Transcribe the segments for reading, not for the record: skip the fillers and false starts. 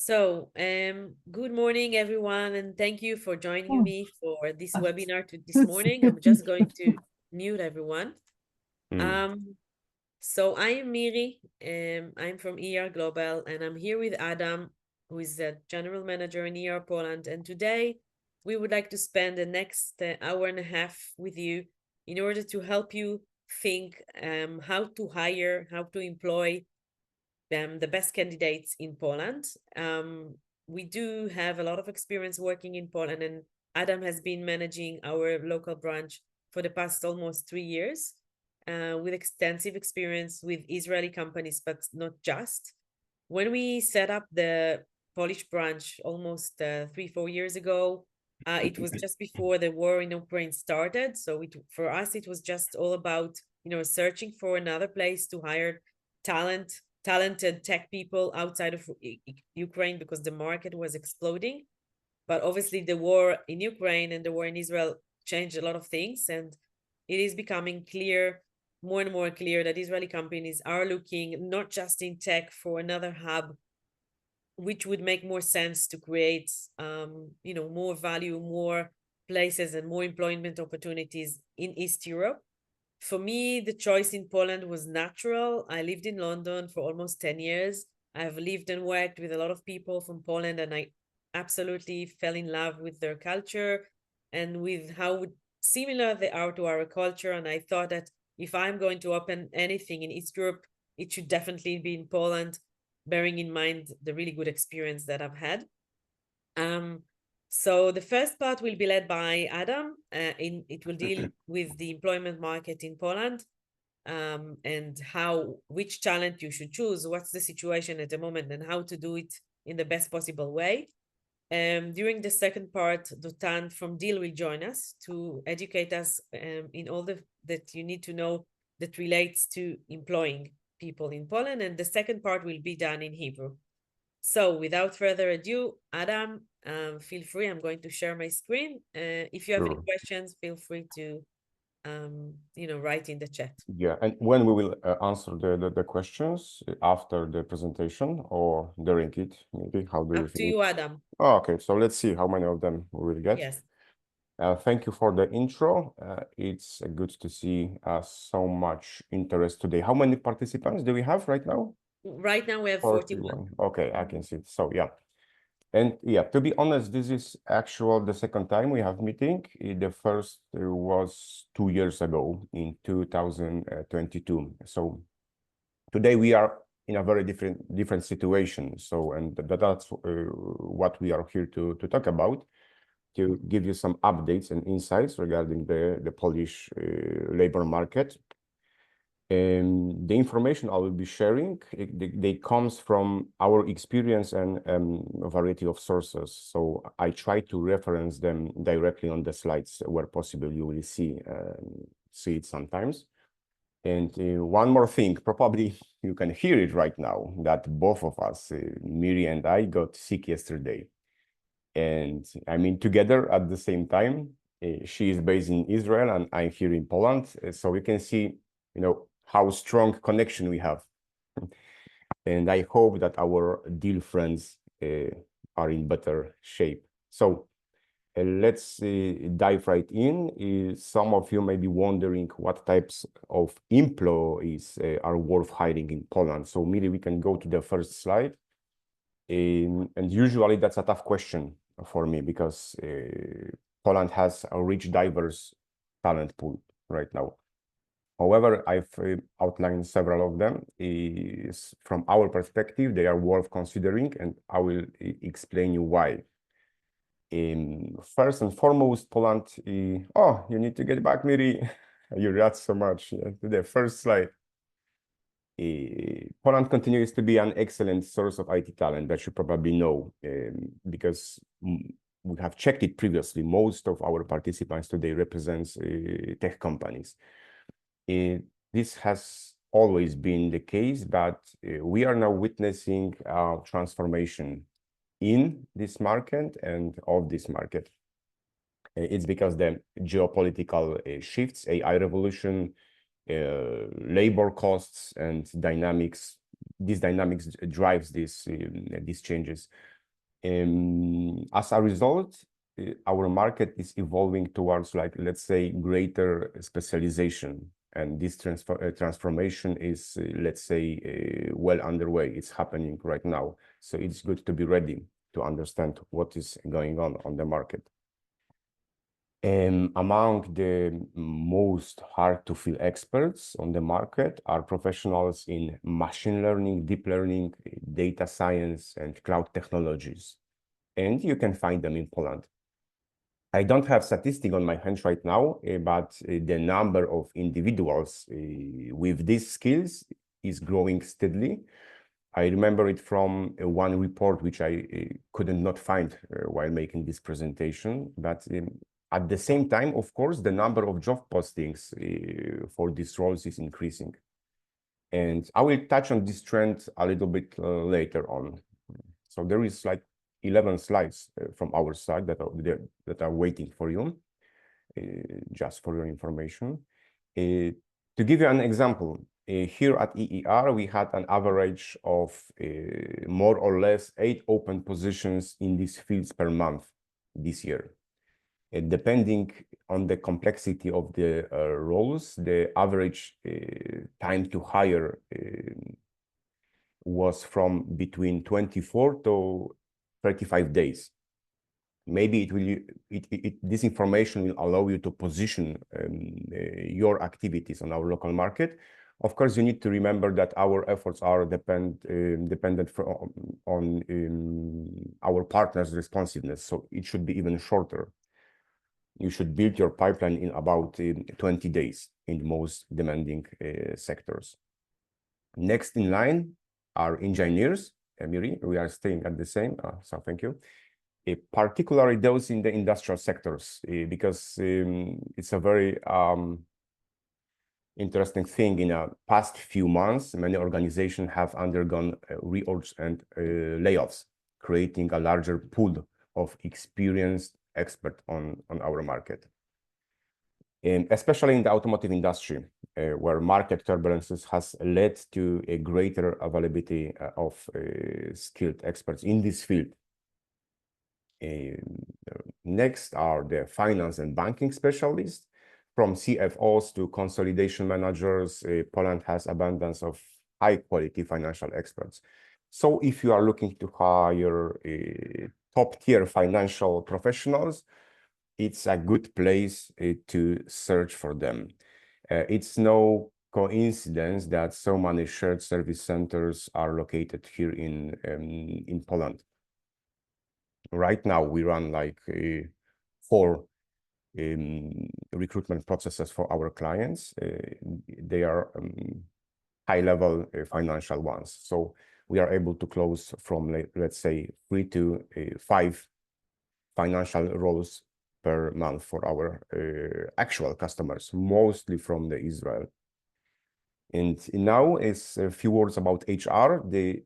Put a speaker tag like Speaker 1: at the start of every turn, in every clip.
Speaker 1: Good morning, everyone, and thank you for joining
Speaker 2: Oh,
Speaker 1: me for this
Speaker 2: uh,
Speaker 1: webinar this morning. I'm just going to mute everyone.
Speaker 3: Mm.
Speaker 1: Um, I am Miri. I'm from ER Global, and I'm here with Adam, who is the general manager in ER Poland. And today, we would like to spend the next hour and a half with you in order to help you think how to hire, how to employ the best candidates in Poland. We do have a lot of experience working in Poland, and Adam has been managing our local branch for the past almost 3 years, with extensive experience with Israeli companies, but not just. When we set up the Polish branch almost 3, 4 years ago, it was just before the war in Ukraine started. So for us, it was just all about searching for another place to hire talented tech people outside of Ukraine because the market was exploding. But obviously, the war in Ukraine and the war in Israel changed a lot of things. And it is becoming clear, more and more clear, that Israeli companies are looking not just in tech for another hub, which would make more sense to create, more value, more places, and more employment opportunities in East Europe. For me, the choice in Poland was natural. I lived in London for almost 10 years. I've lived and worked with a lot of people from Poland, and I absolutely fell in love with their culture and with how similar they are to our culture. And I thought that if I'm going to open anything in East Europe, it should definitely be in Poland, bearing in mind the really good experience that I've had. So the first part will be led by Adam. It will deal with the employment market in Poland, and which talent you should choose, what's the situation at the moment, and how to do it in the best possible way. During the second part, Dotan from Deal will join us to educate us in all that you need to know that relates to employing people in Poland, and the second part will be done in Hebrew. So without further ado, Adam, feel free. I'm going to share my screen. If you have any
Speaker 3: Sure.
Speaker 1: questions, feel free to, write in the chat.
Speaker 3: Yeah, and when we will answer the questions after the presentation or during it, maybe how do you
Speaker 1: Up to
Speaker 3: think?
Speaker 1: you, Adam.
Speaker 3: Oh, okay, so let's see how many of them we will get.
Speaker 1: Yes.
Speaker 3: Thank you for the intro. It's good to see so much interest today. How many participants do we have right now?
Speaker 1: Right now we have 41.
Speaker 3: Okay, I can see it. So yeah. And yeah, to be honest, this is the second time we have meeting. The first was 2 years ago in 2022. So today we are in a very different situation. So, and that's what we are here to talk about, to give you some updates and insights regarding the Polish labor market. The information I will be sharing, they comes from our experience and a variety of sources. So I try to reference them directly on the slides where possible. You will see it sometimes. And one more thing, probably you can hear it right now, that both of us, Miri and I, got sick yesterday. And I mean, together at the same time. She is based in Israel and I'm here in Poland. So we can see, how strong connection we have. And I hope that our deal friends are in better shape. So let's dive right in. Some of you may be wondering what types of employees are worth hiring in Poland. So maybe we can go to the first slide. And usually that's a tough question for me because Poland has a rich, diverse talent pool right now. However, I've outlined several of them. From our perspective, they are worth considering, and I will explain you why. First and foremost, Poland. Oh, you need to get back, Miri. You react so much to the first slide. Poland continues to be an excellent source of IT talent that you probably know, because we have checked it previously. Most of our participants today represents tech companies. This has always been the case, but we are now witnessing a transformation in this market and of this market. It's because the geopolitical shifts, AI revolution, labor costs and dynamics. These dynamics drives these changes. As a result, our market is evolving towards, like, let's say, greater specialization. And this transformation is, let's say, well underway. It's happening right now. So it's good to be ready to understand what is going on the market. Among the most hard to fill experts on the market are professionals in machine learning, deep learning, data science, and cloud technologies. And you can find them in Poland. I don't have statistic on my hands right now, but the number of individuals with these skills is growing steadily. I remember it from one report which I couldn't not find while making this presentation, but at the same time, of course, the number of job postings for these roles is increasing. And I will touch on this trend a little bit later on. So there is like 11 slides from our side that are waiting for you, just for your information. To give you an example, here at EER, we had an average of more or less 8 open positions in these fields per month this year. Depending on the complexity of the roles, the average time to hire was from between 24 to 35 days. Maybe this information will allow you to position your activities on our local market. Of course, you need to remember that our efforts are dependent on our partners' responsiveness, so it should be even shorter. You should build your pipeline in about 20 days in most demanding sectors. Next in line are engineers. Miri, we are staying at the same, so thank you. Particularly those in the industrial sectors, because it's a very interesting thing. In the past few months, many organizations have undergone reorgs and layoffs, creating a larger pool of experienced experts on our market. And especially in the automotive industry, where market turbulences has led to a greater availability of skilled experts in this field. Next are the finance and banking specialists. From CFOs to consolidation managers, Poland has abundance of high-quality financial experts. So if you are looking to hire top-tier financial professionals, it's a good place to search for them. It's no coincidence that so many shared service centers are located here in Poland. Right now, we run like 4 recruitment processes for our clients. They are high-level financial ones. So we are able to close from, let's say, 3 to 5 financial roles per month for our actual customers, mostly from the Israel. And now is a few words about HR. The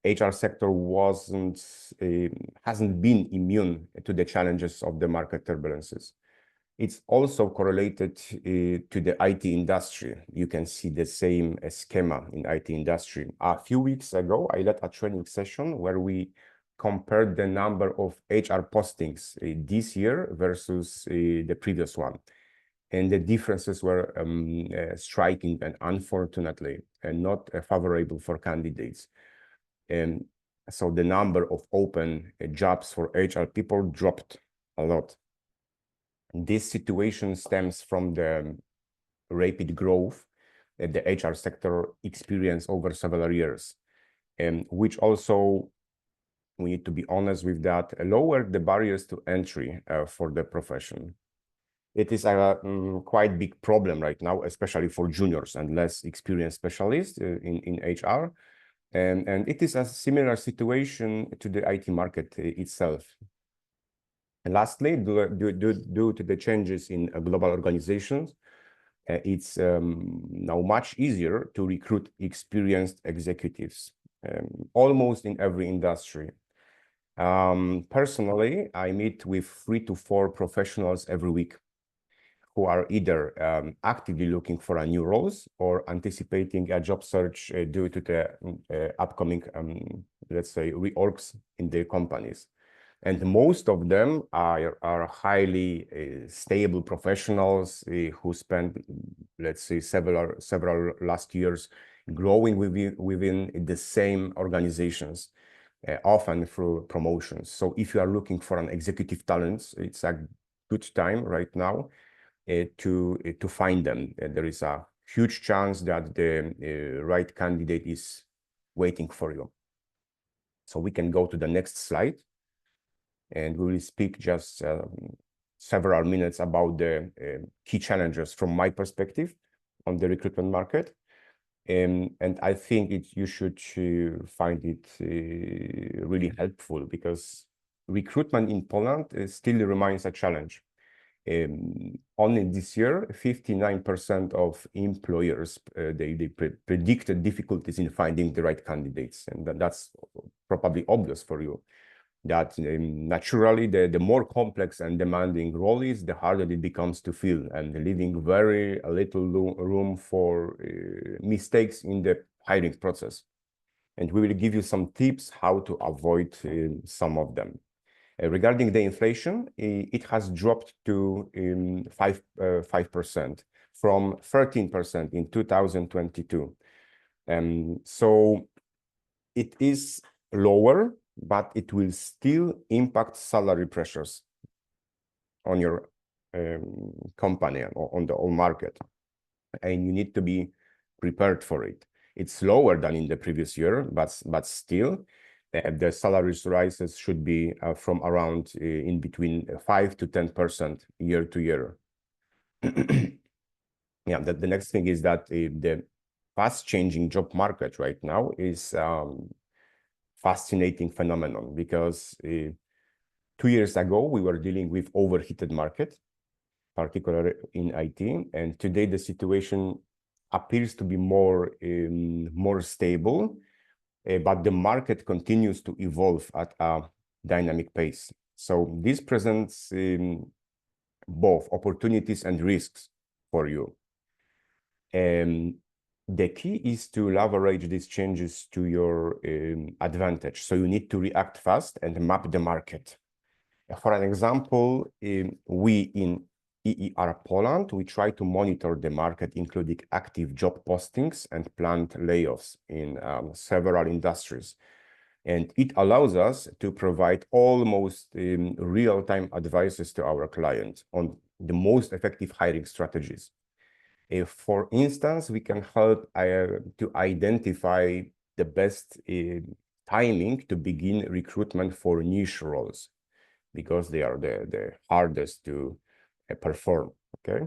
Speaker 3: HR sector hasn't been immune to the challenges of the market turbulences. It's also correlated to the IT industry. You can see the same schema in IT industry. A few weeks ago, I led a training session where we compared the number of HR postings this year versus the previous one. And the differences were striking and unfortunately not favorable for candidates. And so the number of open jobs for HR people dropped a lot. This situation stems from the rapid growth that the HR sector experienced over several years, which also, we need to be honest with that, lowered the barriers to entry for the profession. It is a quite big problem right now, especially for juniors and less experienced specialists in HR. And it is a similar situation to the IT market itself. And lastly, due to the changes in global organizations, it's now much easier to recruit experienced executives, almost in every industry. Personally, I meet with 3 to 4 professionals every week who are either actively looking for a new roles or anticipating a job search due to the upcoming, let's say, reorgs in their companies. And most of them are highly stable professionals who spent, let's say, several last years growing within the same organizations, often through promotions. So if you are looking for an executive talent, it's a good time right now to find them. There is a huge chance that the right candidate is waiting for you. So we can go to the next slide, and we will speak just several minutes about the key challenges from my perspective on the recruitment market. And I think you should find it really helpful, because recruitment in Poland still remains a challenge. Only this year, 59% of employers they predicted difficulties in finding the right candidates, and that's probably obvious for you. That naturally, the more complex and demanding role is, the harder it becomes to fill, and leaving very little room for mistakes in the hiring process. And we will give you some tips how to avoid some of them. Regarding the inflation, it has dropped to 5% from 13% in 2022. So it is lower, but it will still impact salary pressures on your company or on the whole market, and you need to be prepared for it. It's lower than in the previous year, but still, the salaries rises should be from around in between 5 to 10% year to year. Yeah, the next thing is that the fast-changing job market right now is fascinating phenomenon, because 2 years ago we were dealing with overheated market, particularly in IT, and today the situation appears to be more stable, but the market continues to evolve at a dynamic pace. So this presents both opportunities and risks for you. The key is to leverage these changes to your advantage. So you need to react fast and map the market. For an example, we in EER Poland, we try to monitor the market, including active job postings and planned layoffs in several industries. And it allows us to provide almost real-time advices to our clients on the most effective hiring strategies. For instance, we can help to identify the best timing to begin recruitment for niche roles, because they are the hardest to perform, okay?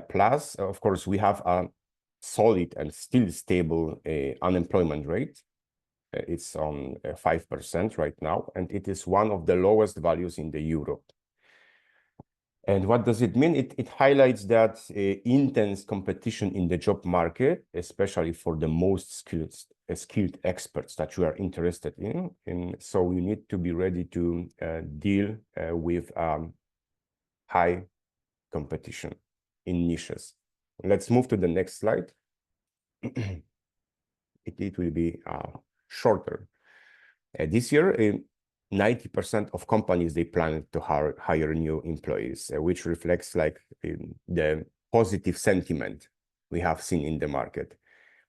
Speaker 3: Plus, of course, we have a solid and still stable unemployment rate. It's on 5% right now, and it is one of the lowest values in the Europe. And what does it mean? It highlights that intense competition in the job market, especially for the most skilled experts that you are interested in. And so you need to be ready to deal with high competition in niches. Let's move to the next slide. It will be shorter. This year, 90% of companies, they plan to hire new employees, which reflects like the positive sentiment we have seen in the market.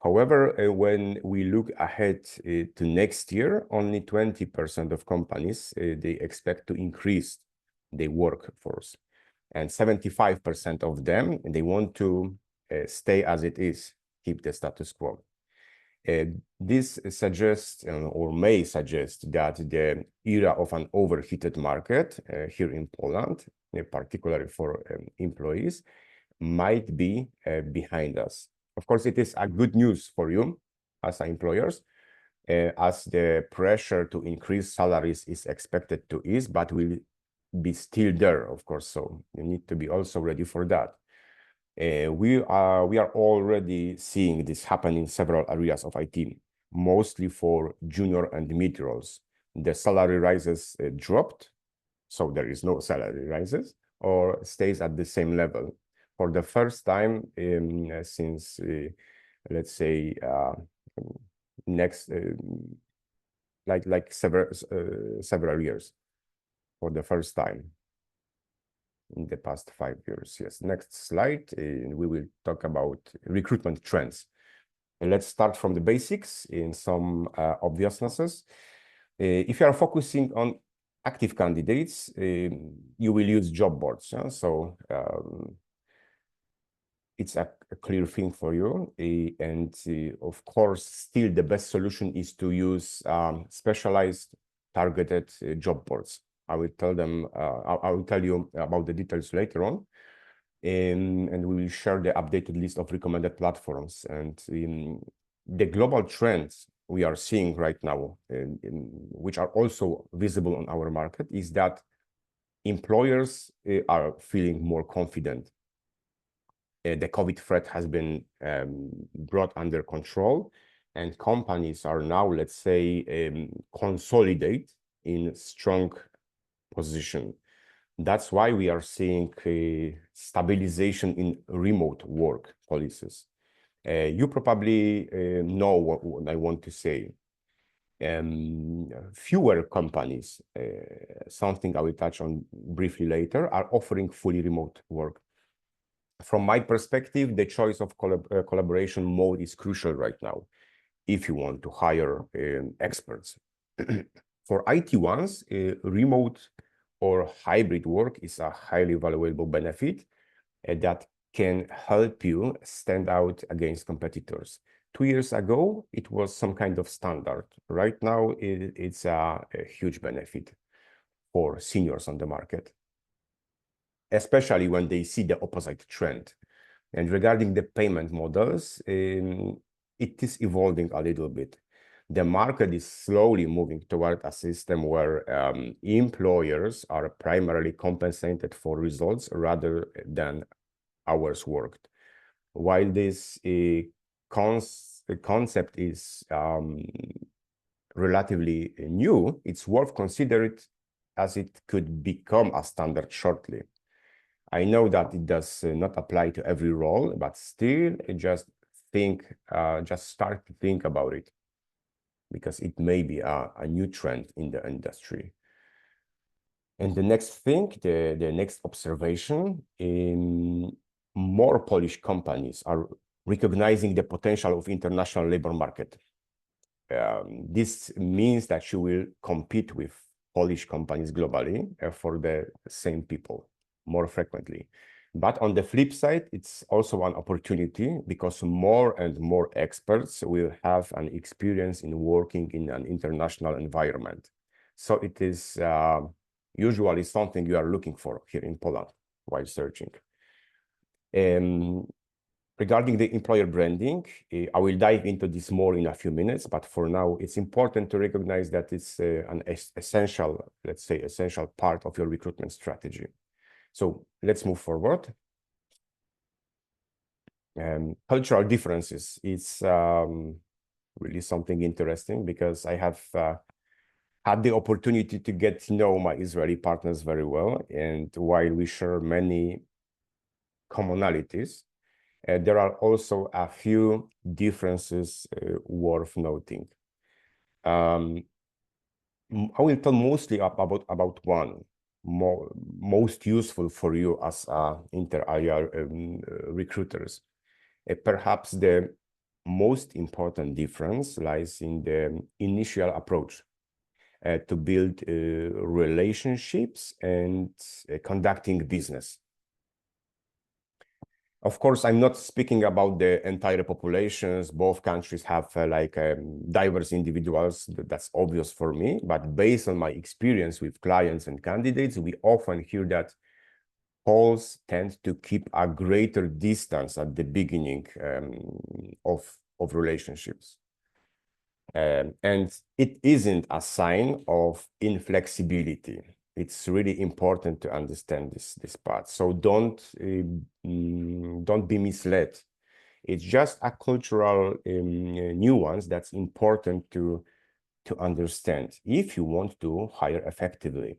Speaker 3: However, when we look ahead to next year, only 20% of companies, they expect to increase their workforce. And 75% of them, they want to stay as it is, keep the status quo. This suggests or may suggest that the era of an overheated market here in Poland, particularly for employees, might be behind us. Of course, it is a good news for you as employers, as the pressure to increase salaries is expected to ease, but will be still there, of course. So you need to be also ready for that. We are already seeing this happen in several areas of IT, mostly for junior and mid roles. The salary rises dropped, so there is no salary rises, or stays at the same level for the first time since, let's say, several years. for the first time in the past 5 years. Yes, next slide, we will talk about recruitment trends. And let's start from the basics in some obviousnesses. If you are focusing on active candidates, you will use job boards. So it's a clear thing for you. And of course, still the best solution is to use specialized targeted job boards. I will tell you about the details later on. And we will share the updated list of recommended platforms. And the global trends we are seeing right now, which are also visible on our market, is that employers are feeling more confident. The COVID threat has been brought under control, and companies are now, let's say, consolidate in strong position. That's why we are seeing a stabilization in remote work policies. You probably know what I want to say. Fewer companies, something I will touch on briefly later, are offering fully remote work. From my perspective, the choice of collaboration mode is crucial right now if you want to hire experts. For IT ones, remote or hybrid work is a highly valuable benefit that can help you stand out against competitors. 2 years ago, it was some kind of standard. Right now, it's a huge benefit for seniors on the market, especially when they see the opposite trend. And regarding the payment models, it is evolving a little bit. The market is slowly moving toward a system where employers are primarily compensated for results rather than hours worked. While this concept is relatively new, it's worth considering as it could become a standard shortly. I know that it does not apply to every role, but still just start to think about it, because it may be a new trend in the industry. And the next thing, the next observation, more Polish companies are recognizing the potential of international labor market. This means that you will compete with Polish companies globally for the same people more frequently. But on the flip side, it's also an opportunity because more and more experts will have an experience in working in an international environment. So it is usually something you are looking for here in Poland while searching. Regarding the employer branding, I will dive into this more in a few minutes, but for now, it's important to recognize that it's an essential, let's say, essential part of your recruitment strategy. So let's move forward. Cultural differences, it's really something interesting because I have had the opportunity to get to know my Israeli partners very well. And while we share many commonalities, there are also a few differences worth noting. I will tell mostly about one most useful for you as inter-alia recruiters. Perhaps the most important difference lies in the initial approach to build relationships and conducting business. Of course, I'm not speaking about the entire populations. Both countries have diverse individuals. That's obvious for me. But based on my experience with clients and candidates, we often hear that Poles tend to keep a greater distance at the beginning of relationships. And it isn't a sign of inflexibility. It's really important to understand this part. So don't be misled. It's just a cultural nuance that's important to understand if you want to hire effectively.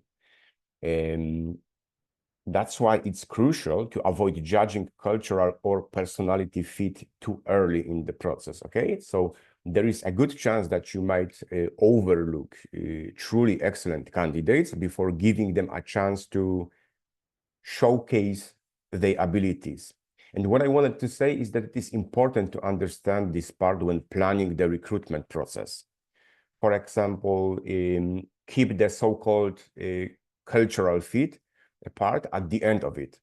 Speaker 3: That's why it's crucial to avoid judging cultural or personality fit too early in the process, okay? So there is a good chance that you might overlook truly excellent candidates before giving them a chance to showcase their abilities. And what I wanted to say is that it is important to understand this part when planning the recruitment process. For example, keep the so-called cultural fit part at the end of it,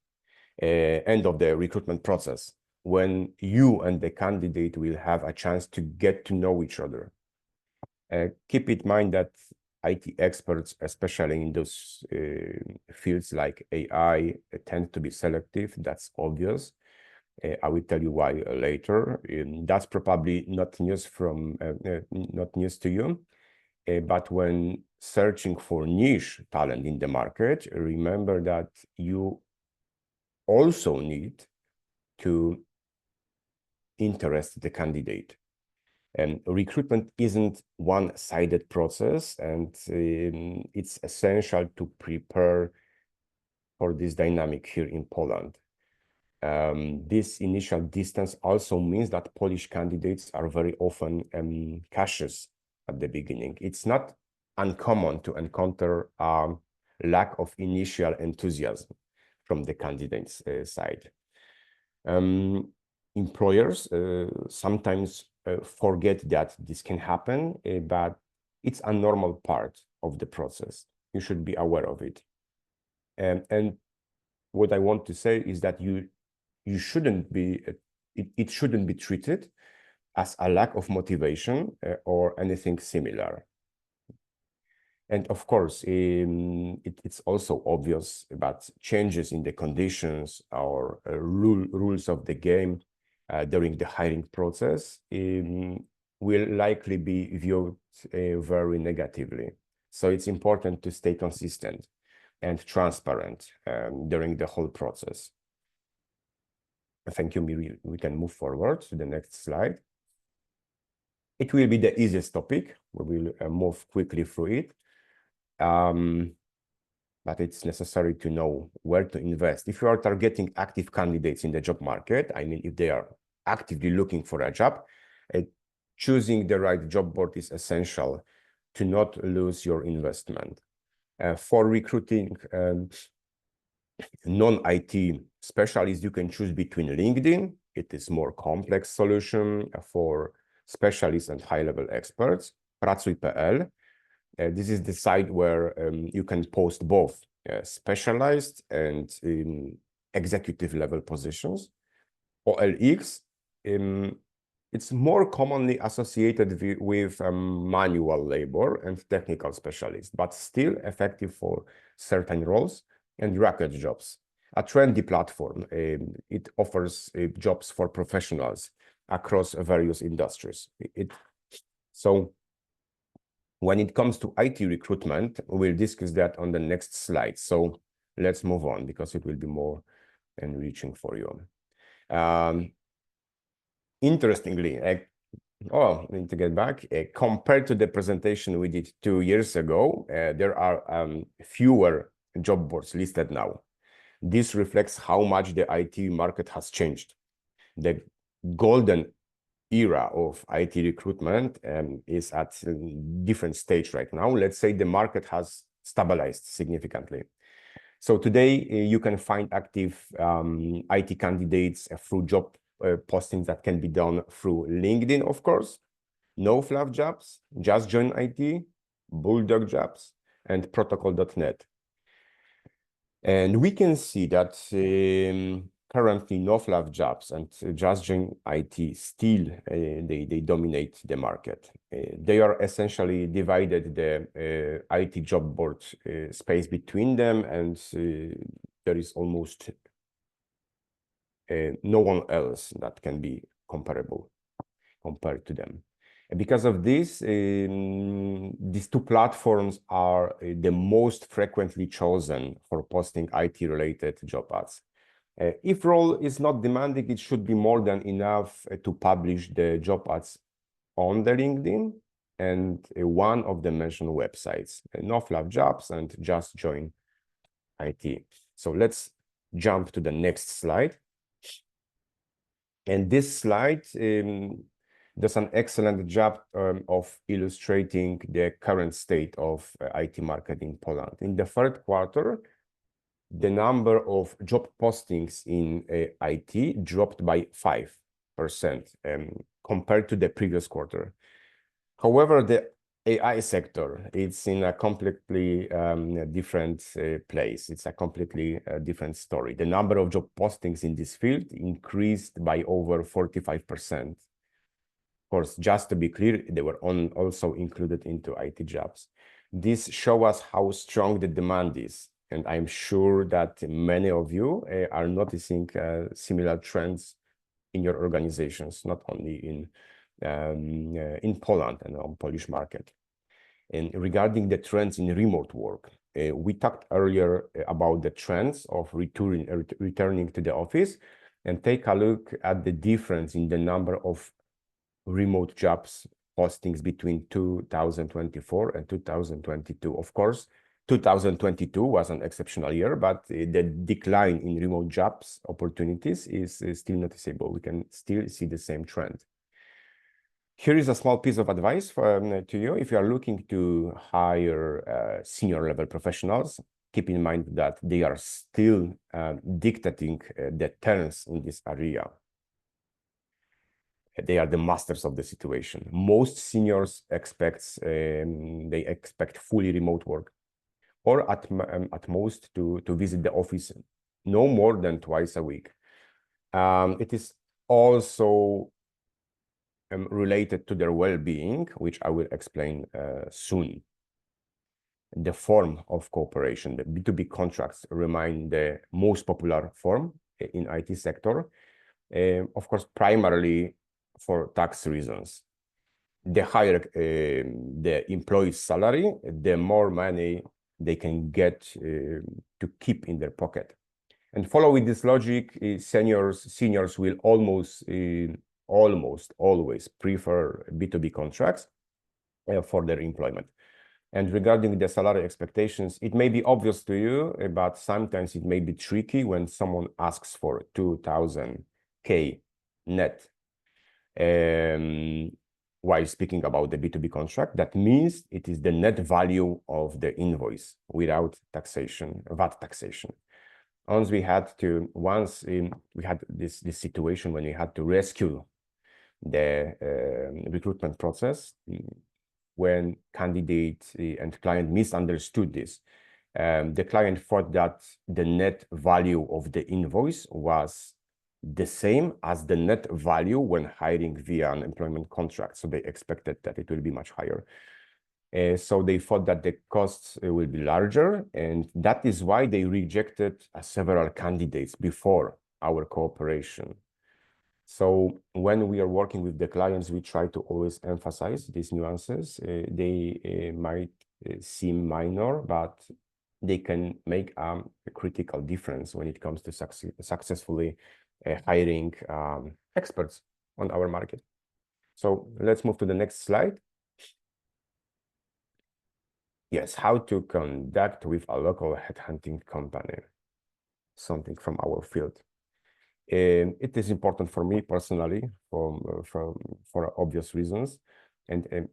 Speaker 3: end of the recruitment process, when you and the candidate will have a chance to get to know each other. Keep in mind that IT experts, especially in those fields like AI, tend to be selective. That's obvious. I will tell you why later. That's probably not news to you. But when searching for niche talent in the market, remember that you also need to interest the candidate. And recruitment isn't one-sided process, and it's essential to prepare for this dynamic here in Poland. This initial distance also means that Polish candidates are very often cautious at the beginning. It's not uncommon to encounter a lack of initial enthusiasm from the candidate's side. Employers sometimes forget that this can happen, but it's a normal part of the process. You should be aware of it. And what I want to say is that you shouldn't be, it shouldn't be treated as a lack of motivation or anything similar. And of course, it's also obvious that changes in the conditions or rules of the game during the hiring process will likely be viewed very negatively. So it's important to stay consistent and transparent during the whole process. Thank you, Miri. We can move forward to the next slide. It will be the easiest topic. We will move quickly through it. But it's necessary to know where to invest. If you are targeting active candidates in the job market, I mean, if they are actively looking for a job, choosing the right job board is essential to not lose your investment. For recruiting non-IT specialists, you can choose between LinkedIn. It is more complex solution for specialists and high-level experts. Pracuj.pl. This is the site where you can post both specialized and executive level positions. OLX, it's more commonly associated with manual labor and technical specialists, but still effective for certain roles and racket jobs. A trendy platform, it offers jobs for professionals across various industries. So when it comes to IT recruitment, we'll discuss that on the next slide. So let's move on because it will be more enriching for you. Interestingly, I need to get back. Compared to the presentation we did 2 years ago, there are fewer job boards listed now. This reflects how much the IT market has changed. The golden era of IT recruitment is at a different stage right now. Let's say the market has stabilized significantly. So today you can find active IT candidates through job postings that can be done through LinkedIn, of course, No Fluff Jobs, Just Join IT, Bulldog Jobs, and Protocol.net. And we can see that currently No Fluff Jobs and Just Join IT still they dominate the market. They are essentially divided the IT job board space between them, and there is almost no one else that can be comparable compared to them. And because of this, these two platforms are the most frequently chosen for posting IT-related job ads. If role is not demanding, it should be more than enough to publish the job ads on the LinkedIn and one of the mentioned websites, No Fluff Jobs and Just Join IT. So let's jump to the next slide. And this slide does an excellent job of illustrating the current state of IT market in Poland. In the third quarter, the number of job postings in IT dropped by 5% compared to the previous quarter. However, the AI sector, it's in a completely different place. It's a completely different story. The number of job postings in this field increased by over 45%. Of course, just to be clear, they were also included into IT jobs. This shows us how strong the demand is. And I'm sure that many of you are noticing similar trends in your organizations, not only in Poland and on Polish market. And regarding the trends in remote work, we talked earlier about the trends of returning to the office, and take a look at the difference in the number of remote jobs postings between 2024 and 2022. Of course, 2022 was an exceptional year, but the decline in remote jobs opportunities is still noticeable. We can still see the same trend. Here is a small piece of advice to you. If you are looking to hire senior level professionals, keep in mind that they are still dictating the terms in this area. They are the masters of the situation. Most seniors expect fully remote work, or at most to visit the office no more than twice a week. It is also related to their well-being, which I will explain soon. The form of cooperation, the B2B contracts, remain the most popular form in IT sector, of course, primarily for tax reasons. The higher the employee's salary, the more money they can get to keep in their pocket. And following this logic, seniors will almost always prefer B2B contracts for their employment. And regarding the salary expectations, it may be obvious to you, but sometimes it may be tricky when someone asks for 2,000K net. While speaking about the B2B contract, that means it is the net value of the invoice without taxation, VAT taxation. Once we had this situation when we had to rescue the recruitment process, when candidate and client misunderstood this. The client thought that the net value of the invoice was the same as the net value when hiring via an employment contract. So they expected that it will be much higher. So they thought that the costs will be larger, and that is why they rejected several candidates before our cooperation. So when we are working with the clients, we try to always emphasize these nuances. They might seem minor, but they can make a critical difference when it comes to successfully hiring experts on our market. So let's move to the next slide. Yes, how to conduct with a local headhunting company, something from our field. It is important for me personally, for obvious reasons, and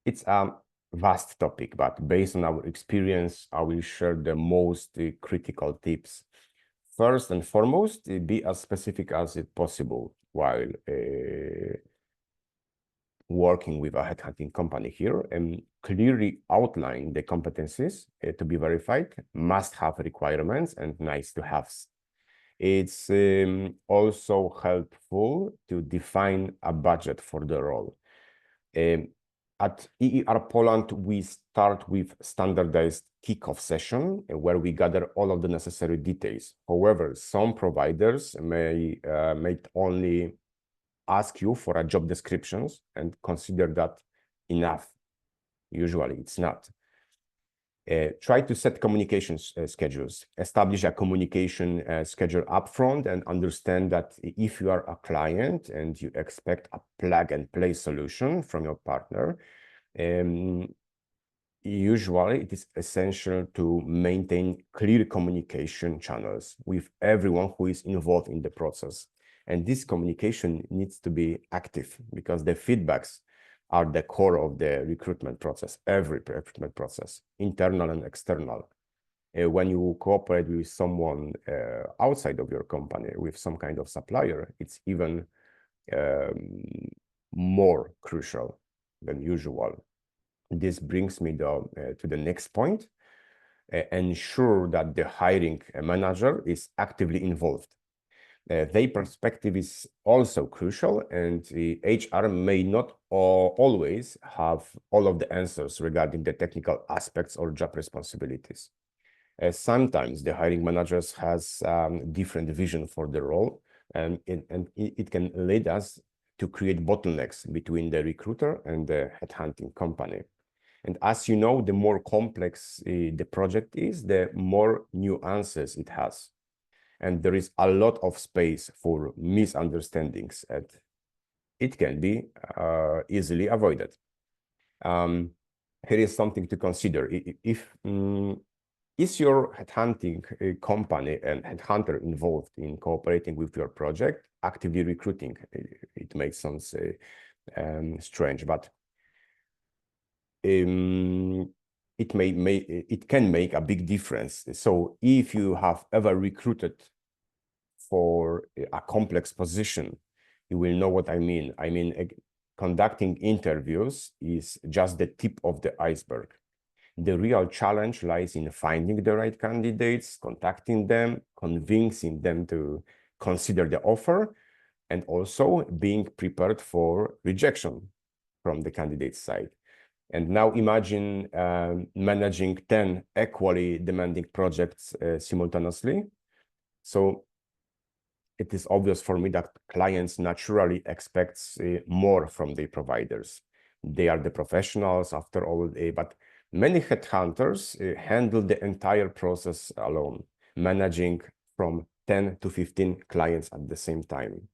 Speaker 3: it's a vast topic. But based on our experience, I will share the most critical tips. First and foremost, be as specific as it possible while working with a headhunting company here, and clearly outline the competencies to be verified, must-have requirements, and nice-to-haves. It's also helpful to define a budget for the role. At EER Poland, we start with standardized kickoff session where we gather all of the necessary details. However, some providers may only ask you for a job descriptions and consider that enough. Usually it's not. Try to set communication schedules. Establish a communication schedule upfront, and understand that if you are a client and you expect a plug-and-play solution from your partner, usually it is essential to maintain clear communication channels with everyone who is involved in the process. And this communication needs to be active because the feedbacks are the core of the recruitment process, every recruitment process, internal and external. When you cooperate with someone outside of your company, with some kind of supplier, it's even more crucial than usual. This brings me to the next point. Ensure that the hiring manager is actively involved. Their perspective is also crucial, and the HR may not always have all of the answers regarding the technical aspects or job responsibilities. Sometimes the hiring managers has different vision for the role, and it can lead us to create bottlenecks between the recruiter and the headhunting company. And as you know, the more complex the project is, the more nuances it has. And there is a lot of space for misunderstandings, and it can be easily avoided. Here is something to consider. Is your headhunting company and headhunter involved in cooperating with your project, actively recruiting? It makes sense strange, but it can make a big difference. So if you have ever recruited for a complex position, you will know what I mean. I mean, conducting interviews is just the tip of the iceberg. The real challenge lies in finding the right candidates, contacting them, convincing them to consider the offer, and also being prepared for rejection from the candidate side. And now imagine managing 10 equally demanding projects simultaneously. So it is obvious for me that clients naturally expect more from their providers. They are the professionals after all, but many headhunters handle the entire process alone, managing from 10 to 15 clients at the same time.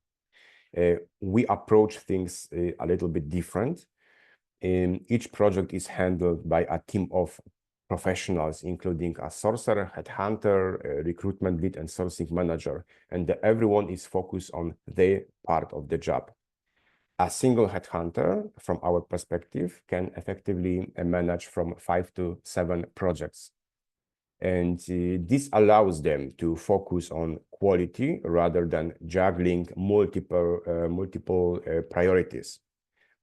Speaker 3: We approach things a little bit different. Each project is handled by a team of professionals, including a sourcer, headhunter, recruitment lead, and sourcing manager, and everyone is focused on their part of the job. A single headhunter, from our perspective, can effectively manage from 5 to 7 projects. And this allows them to focus on quality rather than juggling multiple priorities.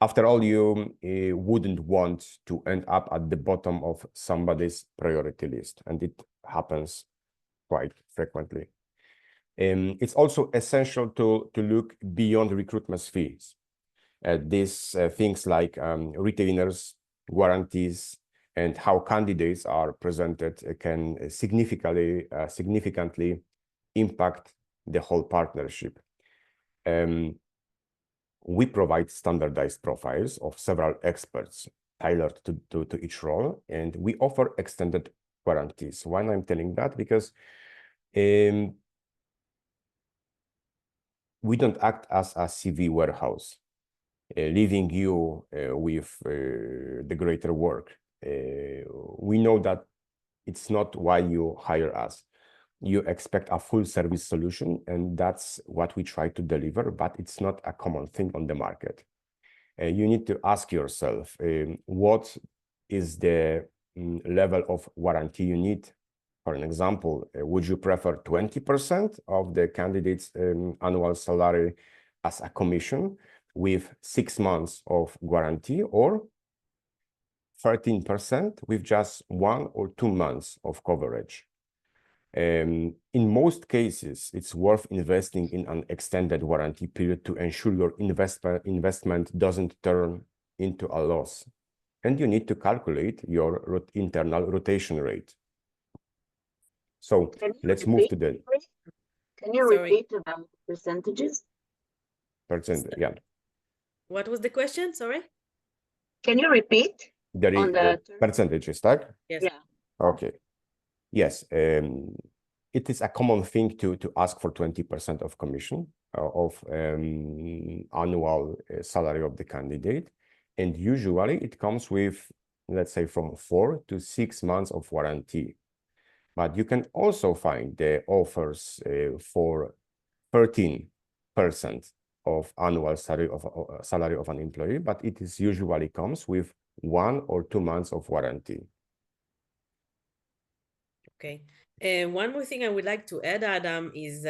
Speaker 3: After all, you wouldn't want to end up at the bottom of somebody's priority list, and it happens quite frequently. It's also essential to look beyond recruitment fees. These things like retainers, guarantees, and how candidates are presented can significantly impact the whole partnership. We provide standardized profiles of several experts tailored to each role, and we offer extended guarantees. Why I'm telling that? Because we don't act as a CV warehouse, leaving you with the greater work. We know that it's not why you hire us. You expect a full service solution, and that's what we try to deliver, but it's not a common thing on the market. You need to ask yourself, what is the level of warranty you need? For an example, would you prefer 20% of the candidate's annual salary as a commission with 6 months of guarantee, or 13% with just 1 or 2 months of coverage? In most cases, it's worth investing in an extended warranty period to ensure your investment doesn't turn into a loss. And you need to calculate your internal rotation rate. So let's move to the...
Speaker 2: Can you repeat about percentages?
Speaker 3: Yeah.
Speaker 1: What was the question? Sorry.
Speaker 2: Can you repeat?
Speaker 3: The percentages, right?
Speaker 1: Yes.
Speaker 2: Yeah.
Speaker 3: Okay. Yes. It is a common thing to ask for 20% of commission of annual salary of the candidate. And usually it comes with let's say from 4 to 6 months of warranty. But you can also find the offers for 13% of annual salary of an employee, but it is usually comes with 1 or 2 months of warranty.
Speaker 1: Okay. And one more thing I would like to add, Adam, is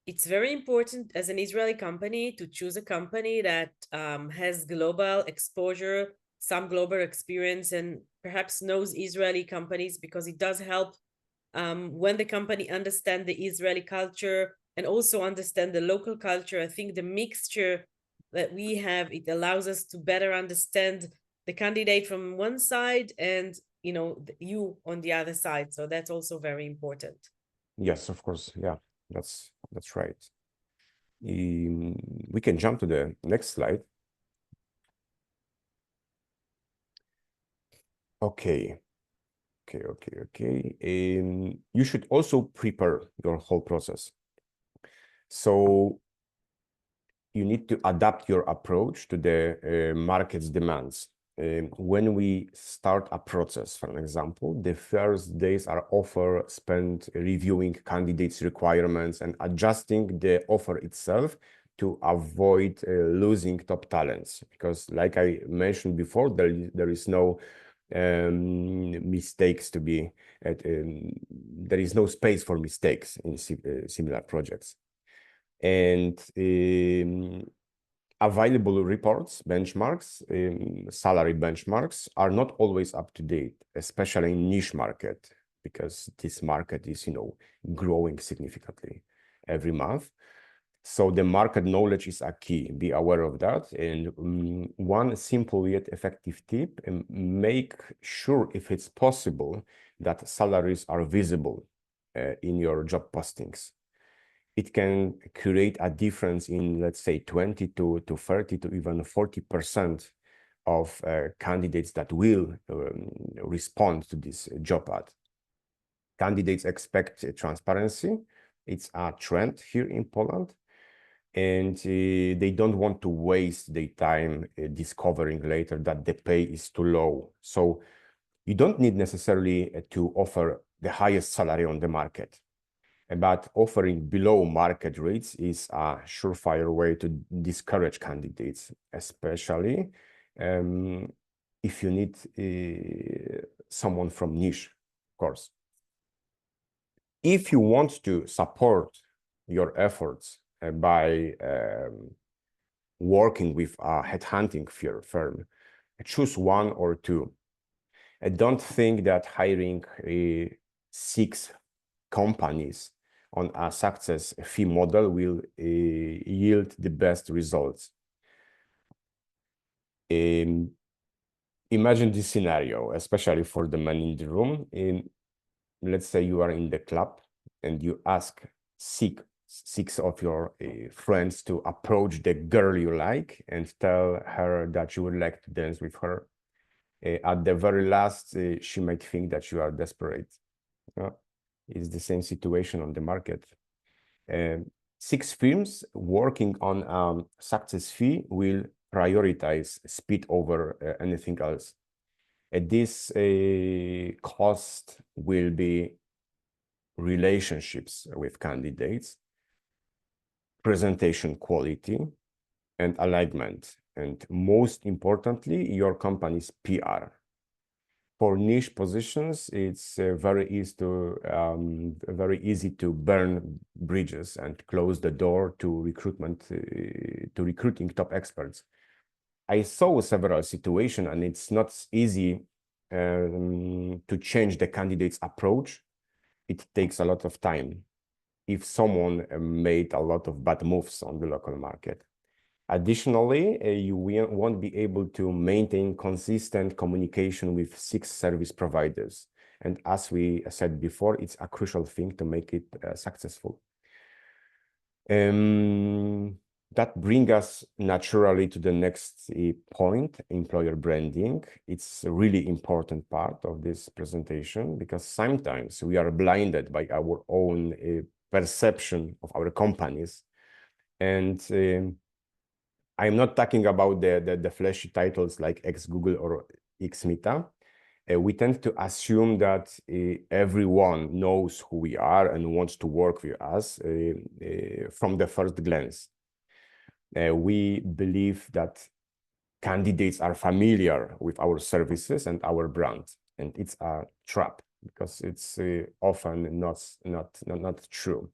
Speaker 1: it's very important as an Israeli company to choose a company that has global exposure, some global experience, and perhaps knows Israeli companies, because it does help when the company understand the Israeli culture and also understand the local culture. I think the mixture that we have, it allows us to better understand the candidate from one side and you on the other side. So that's also very important.
Speaker 3: Yes, of course. Yeah, that's right. We can jump to the next slide. Okay. You should also prepare your whole process. So you need to adapt your approach to the market's demands. When we start a process, for example, the first days are often spent reviewing candidates' requirements and adjusting the offer itself to avoid losing top talents. Because like I mentioned before, there is no mistakes to be there is no space for mistakes in similar projects. And available reports, benchmarks, salary benchmarks are not always up to date, especially in niche market, because this market is, growing significantly every month. So the market knowledge is a key. Be aware of that. And one simple yet effective tip: make sure, if it's possible, that salaries are visible in your job postings. It can create a difference in, let's say, 20 to 30 to even 40% of candidates that will respond to this job ad. Candidates expect transparency. It's a trend here in Poland. And they don't want to waste their time discovering later that the pay is too low. So you don't need necessarily to offer the highest salary on the market, but offering below market rates is a surefire way to discourage candidates, especially if you need someone from niche, of course. If you want to support your efforts by working with a headhunting firm, choose one or two. I don't think that hiring 6 companies on a success fee model will yield the best results. Imagine this scenario, especially for the men in the room. Let's say you are in the club and you ask 6 of your friends to approach the girl you like and tell her that you would like to dance with her. At the very last, she might think that you are desperate. It's the same situation on the market. 6 firms working on success fee will prioritize speed over anything else. This cost will be relationships with candidates, presentation quality, and alignment, and most importantly, your company's PR. For niche positions, it's very easy to burn bridges and close the door to recruiting top experts. I saw several situations, and it's not easy to change the candidate's approach. It takes a lot of time if someone made a lot of bad moves on the local market. Additionally, you won't be able to maintain consistent communication with 6 service providers. And as we said before, it's a crucial thing to make it successful. That brings us naturally to the next point, employer branding. It's a really important part of this presentation, because sometimes we are blinded by our own perception of our companies. And I'm not talking about the flashy titles like ex-Google or Xmita, we tend to assume that everyone knows who we are and wants to work with us from the first glance. We believe that candidates are familiar with our services and our brand, and it's a trap because it's often not true.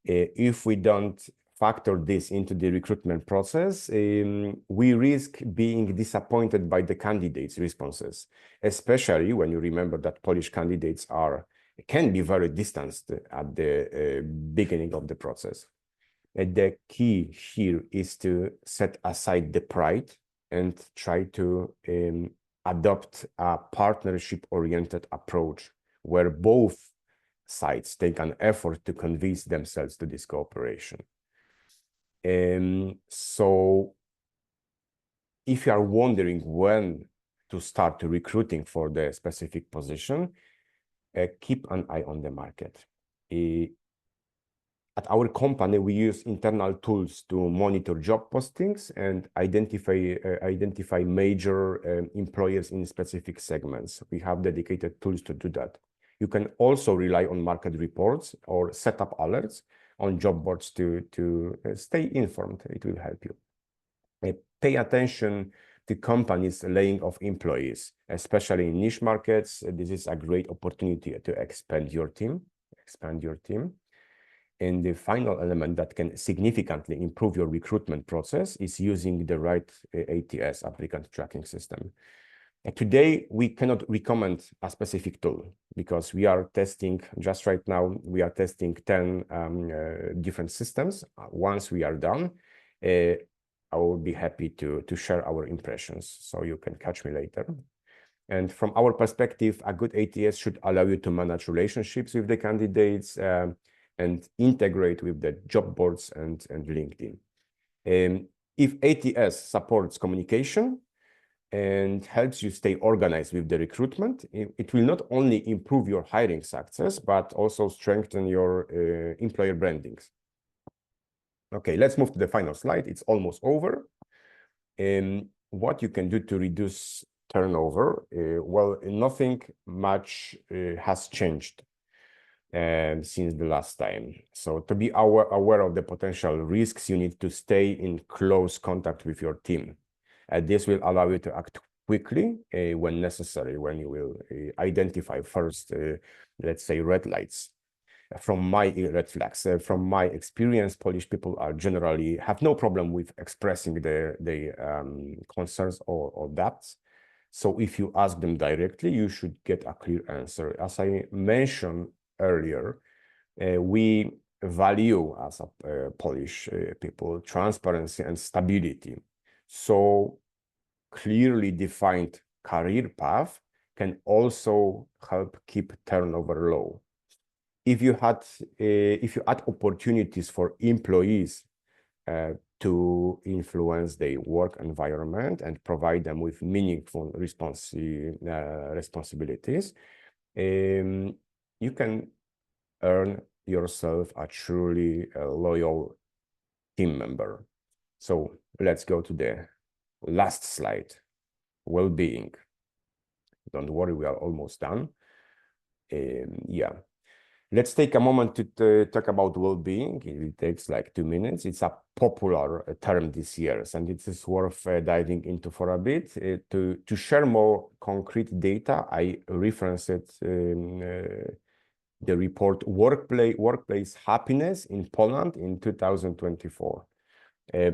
Speaker 3: If we don't factor this into the recruitment process, we risk being disappointed by the candidates' responses, especially when you remember that Polish candidates can be very distanced at the beginning of the process. The key here is to set aside the pride and try to adopt a partnership-oriented approach where both sides take an effort to convince themselves to this cooperation. So if you are wondering when to start recruiting for the specific position, keep an eye on the market. At our company, we use internal tools to monitor job postings and identify major employers in specific segments. We have dedicated tools to do that. You can also rely on market reports or set up alerts on job boards to stay informed. It will help you. Pay attention to companies laying off employees, especially in niche markets. This is a great opportunity to expand your team. And the final element that can significantly improve your recruitment process is using the right ATS, applicant tracking system. Today, we cannot recommend a specific tool because we are testing, just right now, we are testing 10 different systems. Once we are done, I will be happy to share our impressions, so you can catch me later. And from our perspective, a good ATS should allow you to manage relationships with the candidates and integrate with the job boards and LinkedIn. If ATS supports communication and helps you stay organized with the recruitment, it will not only improve your hiring success, but also strengthen your employer brandings. Okay, let's move to the final slide. It's almost over. What you can do to reduce turnover? Well, nothing much has changed since the last time. So to be aware of the potential risks, you need to stay in close contact with your team. This will allow you to act quickly when necessary, when you will identify first, let's say, red lights. Red flags. From my experience, Polish people are generally have no problem with expressing their concerns or doubts. So if you ask them directly, you should get a clear answer. As I mentioned earlier, we value as a Polish people transparency and stability. So clearly defined career path can also help keep turnover low. If you add opportunities for employees to influence their work environment and provide them with meaningful responsibilities, you can earn yourself a truly loyal team member. So let's go to the last slide, well-being. Don't worry, we are almost done. Yeah. Let's take a moment to talk about well-being. It takes like 2 minutes. It's a popular term this year, and it is worth diving into for a bit. To share more concrete data, I referenced the report Workplace Happiness in Poland in 2024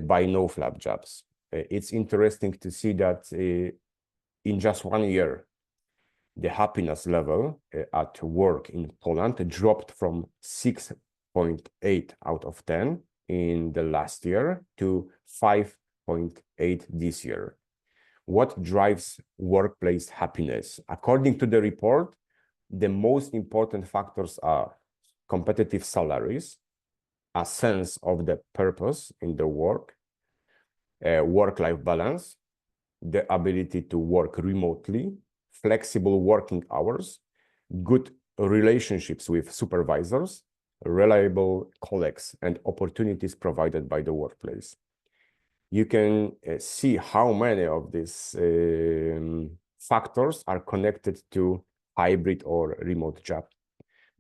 Speaker 3: by NoFlapJobs. It's interesting to see that in just 1 year, the happiness level at work in Poland dropped from 6.8 out of 10 in the last year to 5.8 this year. What drives workplace happiness? According to the report, the most important factors are competitive salaries, a sense of the purpose in the work, work-life balance, the ability to work remotely, flexible working hours, good relationships with supervisors, reliable colleagues, and opportunities provided by the workplace. You can see how many of these factors are connected to hybrid or remote job.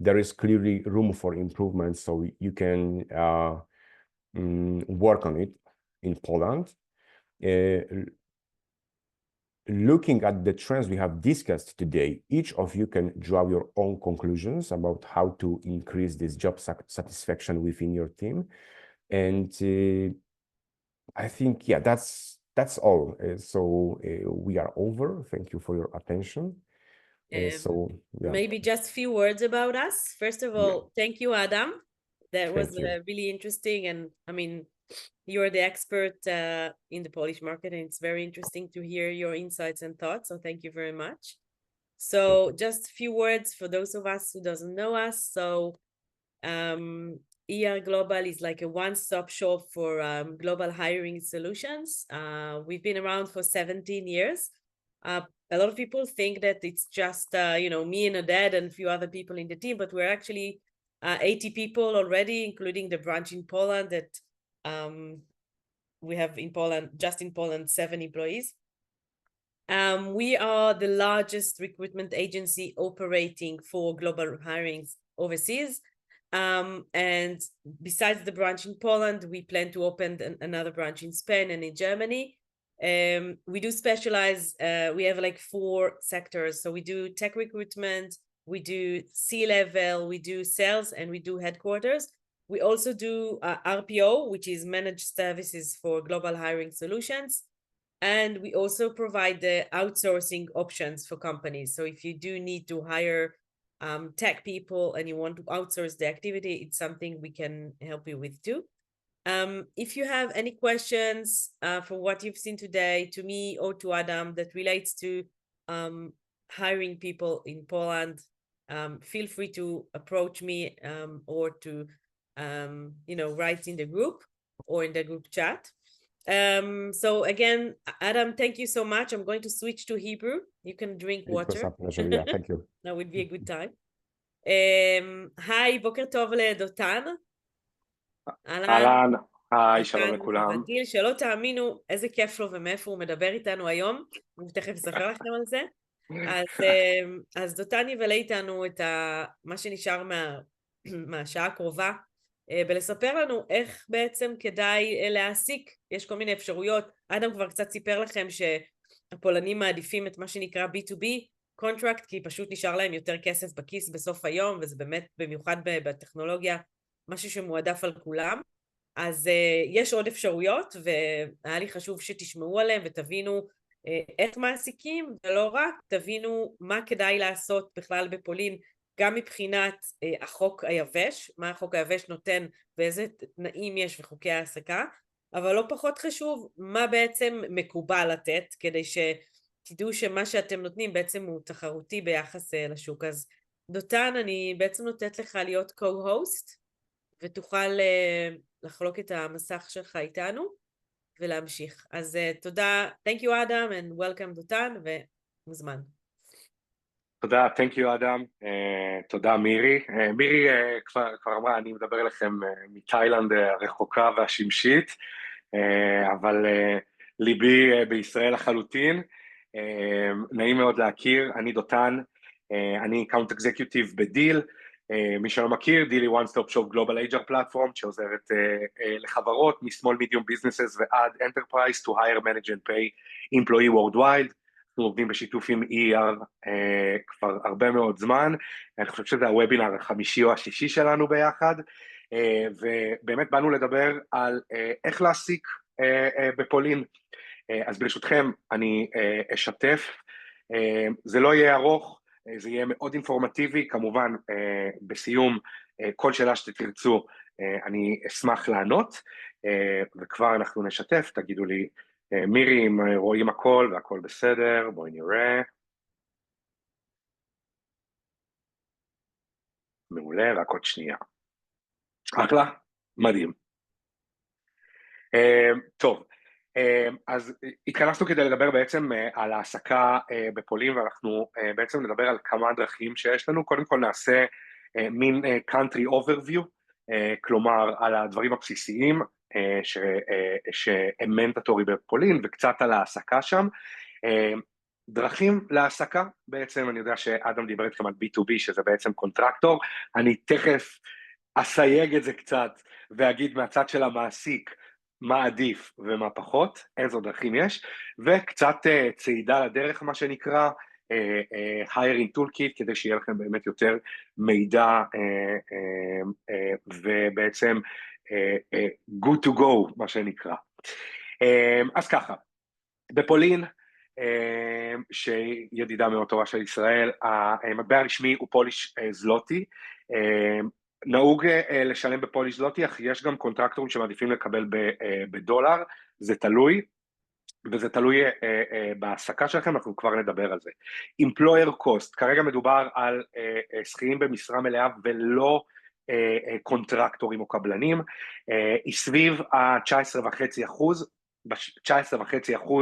Speaker 3: There is clearly room for improvement, so you can work on it in Poland. Looking at the trends we have discussed today, each of you can draw your own conclusions about how to increase this job satisfaction within your team. And I think, yeah, that's all. So we are over. Thank you for your attention. So yeah.
Speaker 1: Maybe just a few words about us. First of all, thank you, Adam. That was really interesting. And I mean, you're the expert in the Polish market, and it's very interesting to hear your insights and thoughts. So thank you very much. So just a few words for those of us who doesn't know us. So ER Global is like a one-stop shop for global hiring solutions. We've been around for 17 years. A lot of people think that it's just, me and Oded and a few other people in the team, but we're actually 80 people already, including the branch in Poland that we have in Poland, just in Poland, 7 employees. We are the largest recruitment agency operating for global hirings overseas. And besides the branch in Poland, we plan to open another branch in Spain and in Germany. We do specialize, we have like 4 sectors. So we do tech recruitment, we do C-level, we do sales, and we do headquarters. We also do RPO, which is managed services for global hiring solutions. And we also provide the outsourcing options for companies. So if you do need to hire tech people and you want to outsource the activity, it's something we can help you with too. If you have any questions for what you've seen today to me or to Adam that relates to hiring people in Poland, feel free to approach me or to write in the group or in the group chat. So again, Adam, thank you so much. I'm going to switch to Hebrew. You can drink water.
Speaker 3: It was a pleasure. Yeah, thank you.
Speaker 1: That would be a good time. היי, בוקר טוב לדותן.
Speaker 4: אהלן, היי, שלום לכולם.
Speaker 1: גיל, שלא תאמינו איזה כיף לו ומאיפה הוא מדבר איתנו היום, אני תכף אספר לכם על זה. אז דותן יבלה איתנו את מה שנשאר מהשעה הקרובה, ולספר לנו איך בעצם כדאי להעסיק. יש כל מיני אפשרויות. אדם כבר קצת סיפר לכם שהפולנים מעדיפים את מה שנקרא B2B contract, כי פשוט נשאר להם יותר כסף בכיס בסוף היום, וזה באמת במיוחד בטכנולוגיה משהו שמועדף על כולם. אז יש עוד אפשרויות, והיה לי חשוב שתשמעו עליהם ותבינו איך מעסיקים, ולא רק, תבינו מה כדאי לעשות בכלל בפולין, גם מבחינת החוק היבש, מה החוק היבש נותן ואיזה תנאים יש וחוקי העסקה, אבל לא פחות חשוב מה בעצם מקובל לתת, כדי שתדעו שמה שאתם נותנים בעצם הוא תחרותי ביחס לשוק. אז דותן, אני בעצם נותנת לך להיות co-host, ותוכל לחלוק את המסך שלך איתנו ולהמשיך. אז תודה, thank you Adam and welcome דותן, ומוזמן.
Speaker 4: תודה, thank you אדם, תודה מירי. מירי כבר אמרה, אני מדבר אליכם מתאילנד הרחוקה והשמשית, אבל ליבי בישראל לחלוטין. נעים מאוד להכיר, אני דותן, אני אקאונט אקזקיוטיב בדיל. מי שלא מכיר, דיל היא one stop shop global HR platform שעוזרת לחברות מ-small medium businesses ועד enterprise to hire, manage and pay employee worldwide. אנחנו עובדים בשיתוף עם ER כבר הרבה מאוד זמן, אני חושב שזה הוובינר החמישי או השישי שלנו ביחד, ובאמת באנו לדבר על איך להעסיק בפולין. אז ברשותכם אני אשתף, זה לא יהיה ארוך, זה יהיה מאוד אינפורמטיבי, כמובן בסיום כל שאלה שתרצו אני אשמח לענות, וכבר אנחנו נשתף, תגידו לי מירי אם רואים הכל והכל בסדר, בואי נראה. מעולה, רק עוד שנייה. אחלה, מדהים. טוב, אז התכנסנו כדי לדבר בעצם על העסקה בפולין, ואנחנו בעצם נדבר על כמה דרכים שיש לנו. קודם כל נעשה מין country overview, כלומר על הדברים הבסיסיים שהם מנדטורי בפולין, וקצת על העסקה שם. דרכים להעסקה, בעצם אני יודע שאדם דיבר איתכם על B2B, שזה בעצם קונטרקטור, אני תכף אסייג את זה קצת, ואגיד מהצד של המעסיק, מה עדיף ומה פחות, איזו דרכים יש, וקצת צעידה לדרך, מה שנקרא, hiring toolkit, כדי שיהיה לכם באמת יותר מידע, ובעצם good to go, מה שנקרא. אז ככה, בפולין, שידידה מאוד טובה של ישראל, המטבע הרשמי הוא פוליש זלוטי, נהוג לשלם בפוליש זלוטי, אך יש גם קונטרקטורים שמעדיפים לקבל בדולר, זה תלוי, וזה תלוי בהעסקה שלכם, אנחנו כבר נדבר על זה. Employer cost, כרגע מדובר על שכירים במשרה מלאה ולא קונטרקטורים או קבלנים, היא סביב ה-19.5%, ב-19.5%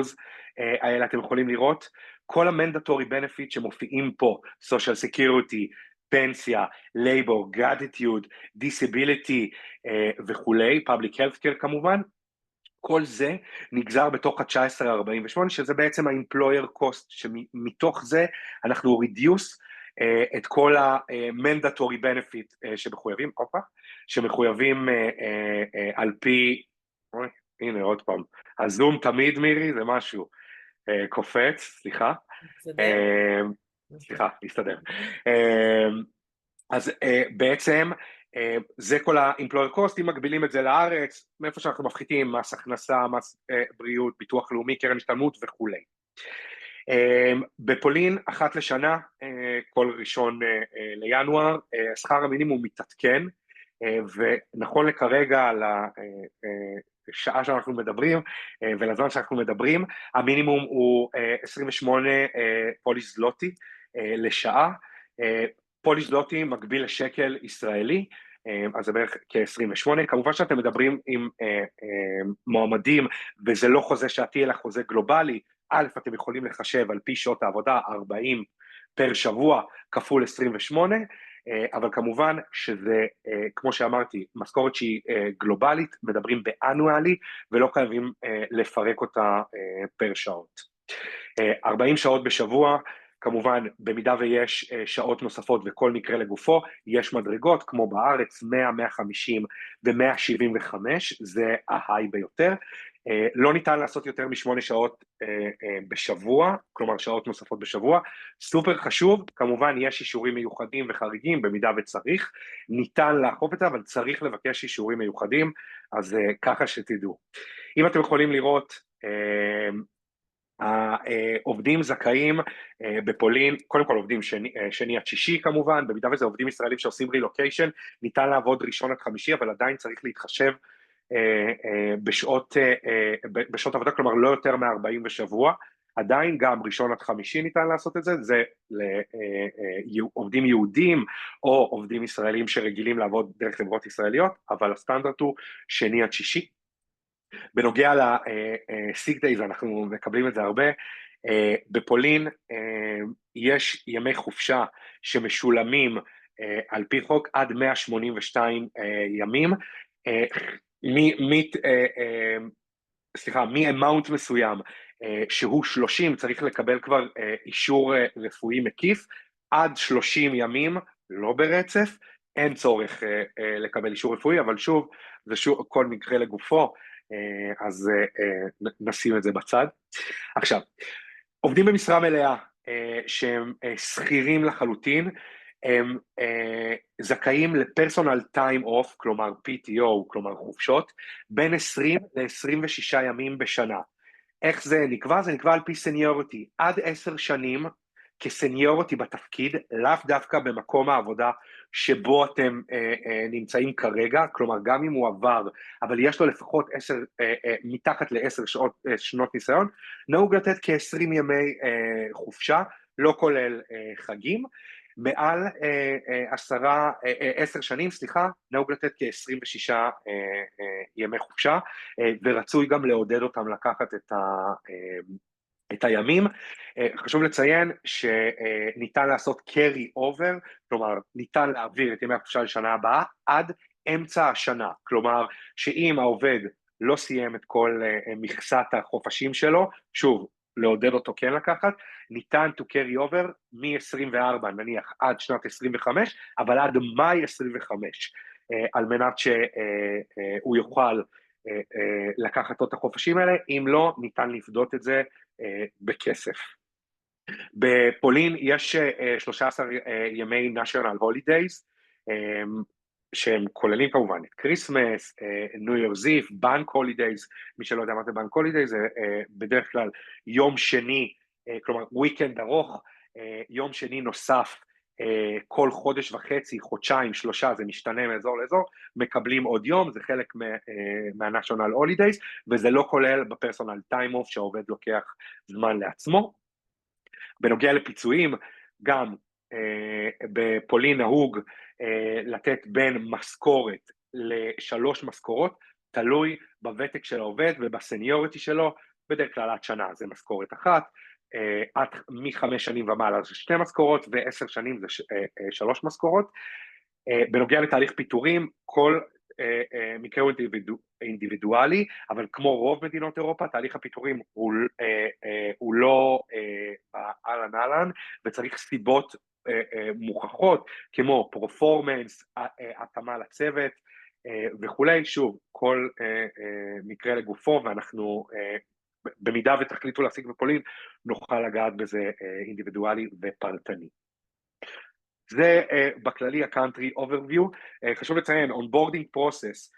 Speaker 4: האלה אתם יכולים לראות, כל המנדטורי בנפיט שמופיעים פה, social security, פנסיה, labor, gratitude, disability וכולי, public health care כמובן, כל זה נגזר בתוך ה-19.48, שזה בעצם ה-employer cost, שמתוך זה אנחנו reduce את כל ה-mandatory benefit שמחויבים על פי, הנה עוד פעם, הזום תמיד מירי, זה משהו, קופץ, סליחה, הסתדר. אז בעצם זה כל ה-employer cost, אם מגבילים את זה לארץ, מאיפה שאנחנו מפחיתים, מס הכנסה, מס בריאות, ביטוח לאומי, קרן השתלמות וכולי. בפולין, אחת לשנה, כל ראשון לינואר, שכר המינימום מתעדכן, ונכון לכרגע, לשעה שאנחנו מדברים, ולזמן שאנחנו מדברים, המינימום הוא 28 פוליש זלוטי לשעה, פוליש זלוטי מקביל לשקל ישראלי, אז זה בערך כ-28, כמובן שאתם מדברים עם מועמדים, וזה לא חוזה שעתי אלא חוזה גלובלי, א', אתם יכולים לחשב על פי שעות העבודה 40 פר שבוע כפול 28, אבל כמובן שזה, כמו שאמרתי, משכורת שהיא גלובלית, מדברים באנואלי, ולא חייבים לפרק אותה פר שעות. 40 שעות בשבוע, כמובן, במידה ויש שעות נוספות וכל מקרה לגופו, יש מדרגות, כמו בארץ, 100, 150 ו-175, זה ההיי ביותר. לא ניתן לעשות יותר מ8 שעות בשבוע, כלומר שעות נוספות בשבוע, סופר חשוב, כמובן יש אישורים מיוחדים וחריגים במידה וצריך, ניתן לאכוף את זה, אבל צריך לבקש אישורים מיוחדים, אז ככה שתדעו. אם אתם יכולים לראות, העובדים זכאים בפולין, קודם כל עובדים שני עד שישי כמובן, במידה וזה עובדים ישראלים שעושים רילוקיישן, ניתן לעבוד ראשון עד חמישי, אבל עדיין צריך להתחשב בשעות עבודה, כלומר לא יותר מ-40 בשבוע, עדיין גם ראשון עד חמישי ניתן לעשות את זה, זה לעובדים יהודים או עובדים ישראלים שרגילים לעבוד דרך חברות ישראליות, אבל הסטנדרט הוא שני עד שישי. בנוגע ל-sick days, אנחנו מקבלים את זה הרבה, בפולין יש ימי חופשה שמשולמים על פי חוק עד 182 ימים, מ-amount מסוים שהוא 30, צריך לקבל כבר אישור רפואי מקיף, עד 30 ימים, לא ברצף, אין צורך לקבל אישור רפואי, אבל שוב, זה שוב כל מקרה לגופו, אז נשים את זה בצד. עכשיו, עובדים במשרה מלאה שהם שכירים לחלוטין, הם זכאים לפרסונל טיים אוף, כלומר PTO, כלומר חופשות, בין 20 ל-26 ימים בשנה. איך זה נקבע? זה נקבע על פי סניוריטי, עד 10 שנים כסניוריטי בתפקיד, לאו דווקא במקום העבודה שבו אתם נמצאים כרגע, כלומר גם אם הוא עבר, אבל יש לו לפחות מתחת ל10 שנות ניסיון, נהוג לתת כ-20 ימי חופשה, לא כולל חגים, מעל 10 שנים, נהוג לתת כ-26 ימי חופשה, ורצוי גם לעודד אותם לקחת את הימים. חשוב לציין שניתן לעשות carry over, כלומר ניתן להעביר את ימי החופשה לשנה הבאה עד אמצע השנה, כלומר שאם העובד לא סיים את כל מכסת החופשים שלו, שוב, לעודד אותו כן לקחת, ניתן to carry over מ-24 נניח עד שנת 25, אבל עד מאי 25, על מנת שהוא יוכל לקחת את החופשים האלה, אם לא ניתן לפדות את זה בכסף. בפולין יש 13 ימי national holidays, שהם כוללים כמובן את קריסמס, ניו יורס איב, בנק הולידייז, מי שלא יודע מה זה בנק הולידייז, זה בדרך כלל יום שני, כלומר וויקנד ארוך, יום שני נוסף, כל חודש וחצי, חודשיים, 3, זה משתנה מאזור לאזור, מקבלים עוד יום, זה חלק מה-national holidays, וזה לא כולל בפרסונל טיים אוף שהעובד לוקח זמן לעצמו. בנוגע לפיצויים, גם בפולין נהוג לתת בין משכורת ל3 משכורות, תלוי בוותק של העובד ובסניוריטי שלו, בדרך כלל עד שנה זה משכורת אחת, עד מ5 שנים ומעלה זה 2 משכורות, ו10 שנים זה 3 משכורות. בנוגע לתהליך פיטורים, כל מקרה הוא אינדיבידואלי, אבל כמו רוב מדינות אירופה, תהליך הפיטורים הוא לא אהלן, וצריך סיבות מוכחות, כמו פרפורמנס, התאמה לצוות וכולי. שוב, כל מקרה לגופו, ואנחנו במידה ותחליטו להשיג בפולין, נוכל לגעת בזה אינדיבידואלי ופרטני. זה בכללי ה-country overview. חשוב לציין, onboarding process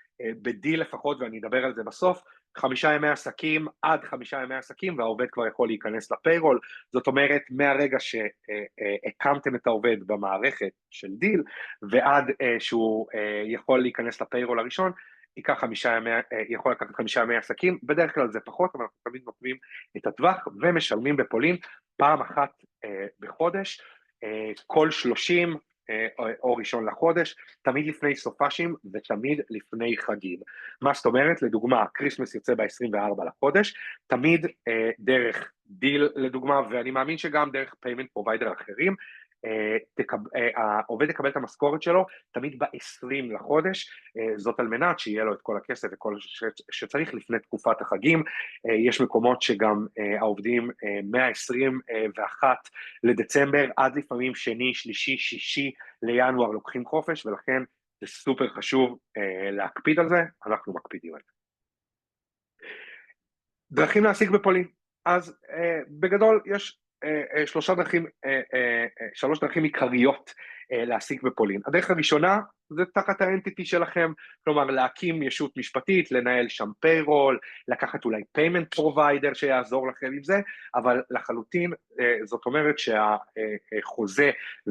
Speaker 4: בדיל לפחות, ואני אדבר על זה בסוף, 5 ימי עסקים עד 5 ימי עסקים, והעובד כבר יכול להיכנס לפיירול. זאת אומרת, מהרגע שהקמתם את העובד במערכת של דיל, ועד שהוא יכול להיכנס לפיירול הראשון, יכול לקחת 5 ימי עסקים, בדרך כלל זה פחות, אבל אנחנו תמיד נותנים את הטווח, ומשלמים בפולין פעם אחת בחודש, כל 30 או ראשון לחודש, תמיד לפני סופשים ותמיד לפני חגים. מה זאת אומרת? לדוגמה, קריסמס יוצא ב-24 לחודש, תמיד דרך דיל לדוגמה, ואני מאמין שגם דרך פיימנט פרוביידר אחרים, העובד יקבל את המשכורת שלו תמיד ב-20 לחודש, זאת על מנת שיהיה לו את כל הכסף וכל שצריך לפני תקופת החגים. יש מקומות שגם העובדים מה-21 לדצמבר עד לפעמים שני, שלישי, שישי לינואר לוקחים חופש, ולכן זה סופר חשוב להקפיד על זה, אנחנו מקפידים על זה. דרכים להשיג בפולין, אז בגדול יש 3 דרכים עיקריות להשיג בפולין. הדרך הראשונה זה תחת האנטיטי שלכם, כלומר להקים ישות משפטית, לנהל שם פיירול, לקחת אולי פיימנט פרוביידר שיעזור לכם עם זה, אבל לחלוטין זאת אומרת שהחוזה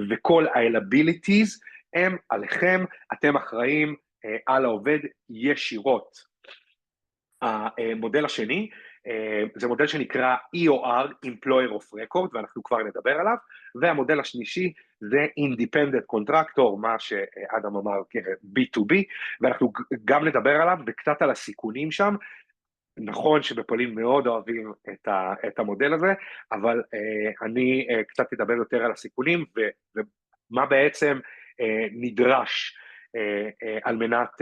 Speaker 4: וכל ה-liabilities הם עליכם, אתם אחראים על העובד ישירות. המודל השני, זה מודל שנקרא EOR, Employer of Record, ואנחנו כבר נדבר עליו, והמודל השלישי זה Independent Contractor, מה שאדם אמר B2B, ואנחנו גם נדבר עליו וקצת על הסיכונים שם. נכון שבפולין מאוד אוהבים את המודל הזה, אבל אני קצת אדבר יותר על הסיכונים, ומה בעצם נדרש על מנת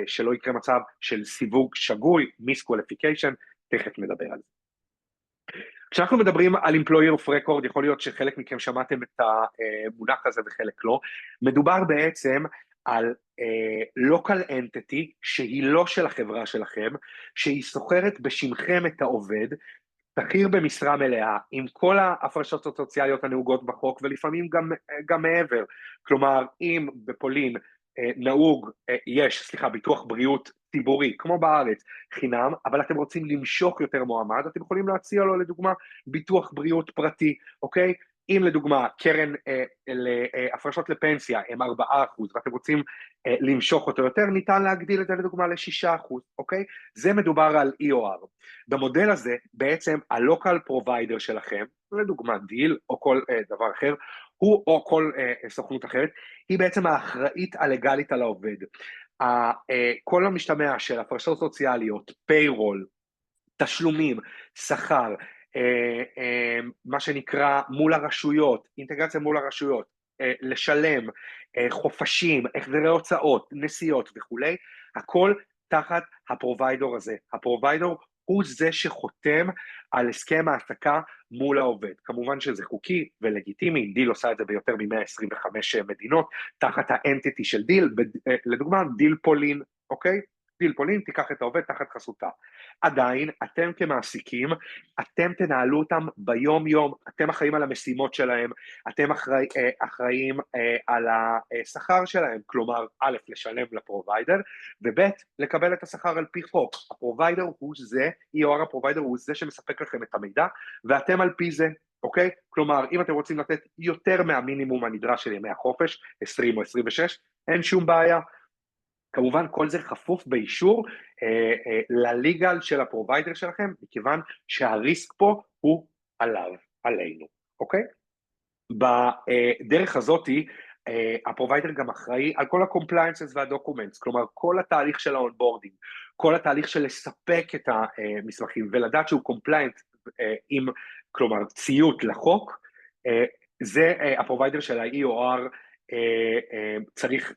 Speaker 4: שלא יקרה מצב של סיווג שגוי, misqualification, תכף נדבר על זה. כשאנחנו מדברים על Employer of Record, יכול להיות שחלק מכם שמעתם את המונח הזה וחלק לא, מדובר בעצם על local entity שהיא לא של החברה שלכם, שהיא סוחרת בשמכם את העובד, שכיר במשרה מלאה, עם כל ההפרשות הסוציאליות הנהוגות בחוק, ולפעמים גם מעבר. כלומר, אם בפולין ביטוח בריאות ציבורי, כמו בארץ, חינם, אבל אתם רוצים למשוך יותר מועמד, אתם יכולים להציע לו לדוגמה ביטוח בריאות פרטי, אוקיי? אם לדוגמה קרן להפרשות לפנסיה הם 4%, ואתם רוצים למשוך אותו יותר, ניתן להגדיל את זה לדוגמה ל6%, אוקיי? זה מדובר על EOR. במודל הזה בעצם הלוקל פרוביידר שלכם, לדוגמה דיל או כל דבר אחר, הוא או כל סוכנות אחרת, היא בעצם האחראית הלגלית על העובד. כל המשתמע של הפרשות סוציאליות, פיירול, תשלומים, שכר, מה שנקרא מול הרשויות, אינטגרציה מול הרשויות, לשלם, חופשים, החזרי הוצאות, נסיעות וכולי, הכל תחת הפרוביידור הזה. הפרוביידור הוא זה שחותם על הסכם העסקה מול העובד. כמובן שזה חוקי ולגיטימי, דיל עושה את זה ביותר מ-125 מדינות, תחת האנטיטי של דיל, לדוגמה דיל פולין, אוקיי? דיל פולין תיקח את העובד תחת חסותה. עדיין, אתם כמעסיקים, אתם תנהלו אותם ביום יום, אתם אחראים על המשימות שלהם, אתם אחראים על השכר שלהם, כלומר, א', לשלם לפרוביידר, וב', לקבל את השכר על פי חוק. הפרוביידר הוא זה, EOR הפרוביידר הוא זה שמספק לכם את המידע, ואתם על פי זה, אוקיי? כלומר, אם אתם רוצים לתת יותר מהמינימום הנדרש של ימי החופש, 20 או 26, אין שום בעיה. כמובן כל זה חפוף באישור לליגל של הפרוביידר שלכם, מכיוון שהריסק פה הוא עלינו, אוקיי? בדרך הזאת, הפרוביידר גם אחראי על כל ה-compliances וה-documents, כלומר כל התהליך של ה-onboarding, כל התהליך של לספק את המסמכים ולדעת שהוא compliant עם, כלומר ציות לחוק, זה הפרוביידר של ה-EOR צריך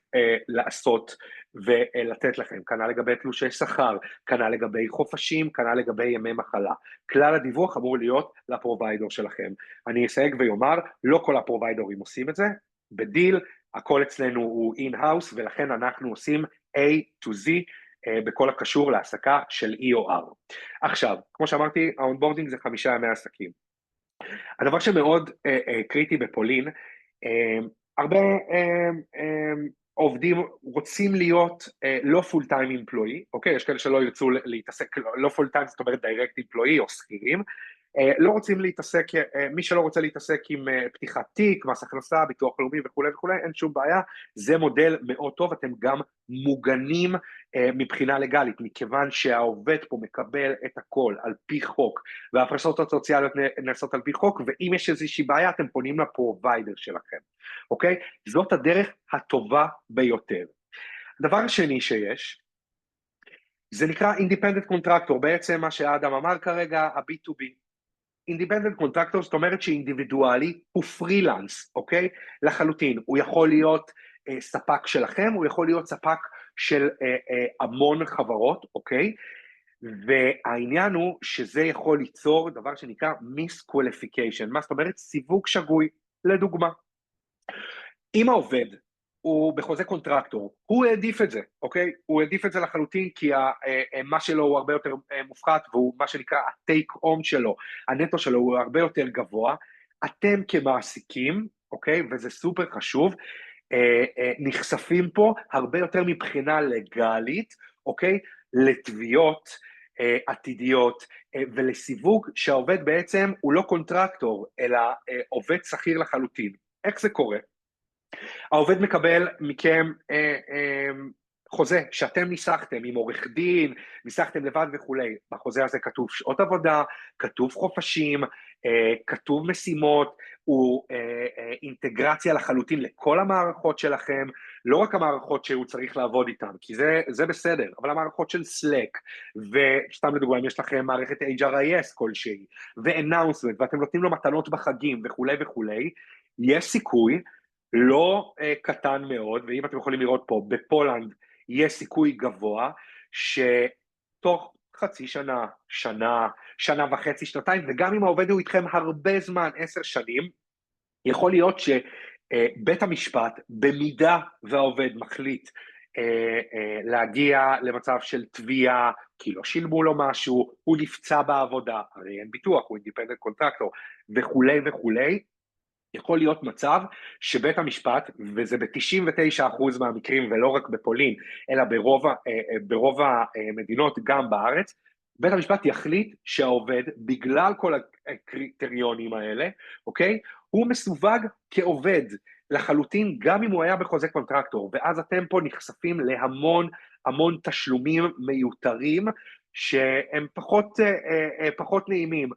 Speaker 4: לעשות ולתת לכם, כנ"ל לגבי תלושי שכר, כנ"ל לגבי חופשים, כנ"ל לגבי ימי מחלה. כלל הדיווח אמור להיות לפרוביידר שלכם. אני אסייג ויאמר, לא כל הפרוביידרים עושים את זה, בדיל, הכל אצלנו הוא in-house, ולכן אנחנו עושים A to Z בכל הקשור להעסקה של EOR. עכשיו, כמו שאמרתי, ה-onboarding זה 5 ימי עסקים. הדבר שמאוד קריטי בפולין, הרבה עובדים רוצים להיות לא פול טיים אמפלואי, אוקיי? יש כאלה שלא ירצו להתעסק, לא פול טיים זאת אומרת דיירקט אמפלואי או שכירים, לא רוצים להתעסק, מי שלא רוצה להתעסק עם פתיחת תיק, מס הכנסה, ביטוח לאומי וכו' וכו', אין שום בעיה, זה מודל מאוד טוב, אתם גם מוגנים מבחינה לגלית, מכיוון שהעובד פה מקבל את הכל על פי חוק, וההפרשות הסוציאליות נעשות על פי חוק, ואם יש איזושהי בעיה אתם פונים לפרוביידר שלכם, אוקיי? זאת הדרך הטובה ביותר. הדבר השני שיש, זה נקרא Independent Contractor, בעצם מה שאדם אמר כרגע, ה-B2B. Independent Contractor זאת אומרת שאינדיבידואלי הוא פרילנס, אוקיי? לחלוטין, הוא יכול להיות ספק שלכם, הוא יכול להיות ספק של המון חברות, אוקיי? והעניין הוא שזה יכול ליצור דבר שנקרא misqualification, מה זאת אומרת? סיווג שגוי, לדוגמה. אם העובד הוא בחוזה קונטרקטור, הוא העדיף את זה, אוקיי? הוא העדיף את זה לחלוטין כי מה שלו הוא הרבה יותר מופחת, והוא מה שנקרא הטייק הום שלו, הנטו שלו הוא הרבה יותר גבוה, אתם כמעסיקים, אוקיי? וזה סופר חשוב, נחשפים פה הרבה יותר מבחינה לגלית, אוקיי? לתביעות עתידיות ולסיווג שהעובד בעצם הוא לא קונטרקטור, אלא עובד שכיר לחלוטין. איך זה קורה? העובד מקבל מכם חוזה שאתם ניסחתם עם עורך דין, ניסחתם לבד וכולי, בחוזה הזה כתוב שעות עבודה, כתוב חופשים, כתוב משימות, הוא אינטגרציה לחלוטין לכל המערכות שלכם, לא רק המערכות שהוא צריך לעבוד איתן, כי זה בסדר, אבל המערכות של Slack, וסתם לדוגמה, אם יש לכם מערכת HRIS כלשהי, ו-announcement, ואתם נותנים לו מתנות בחגים וכולי וכולי, יש סיכוי, לא קטן מאוד, ואם אתם יכולים לראות פה, בפולנד יש סיכוי גבוה, שתוך חצי שנה, שנה וחצי, שנתיים, וגם אם העובד הוא איתכם הרבה זמן, 10 שנים, יכול להיות שבית המשפט, במידה והעובד מחליט להגיע למצב של תביעה, כי לא שילמו לו משהו, הוא נפצע בעבודה, הרי אין ביטוח, הוא אינדיפנדנט קונטרקטור, וכולי וכולי, יכול להיות מצב שבית המשפט, וזה ב-99% מהמקרים ולא רק בפולין, אלא ברוב המדינות גם בארץ, בית המשפט יחליט שהעובד, בגלל כל הקריטריונים האלה, אוקיי? הוא מסווג כעובד לחלוטין, גם אם הוא היה בחוזה קונטרקטור, ואז אתם פה נחשפים להמון תשלומים מיותרים, שהם פחות נעימים.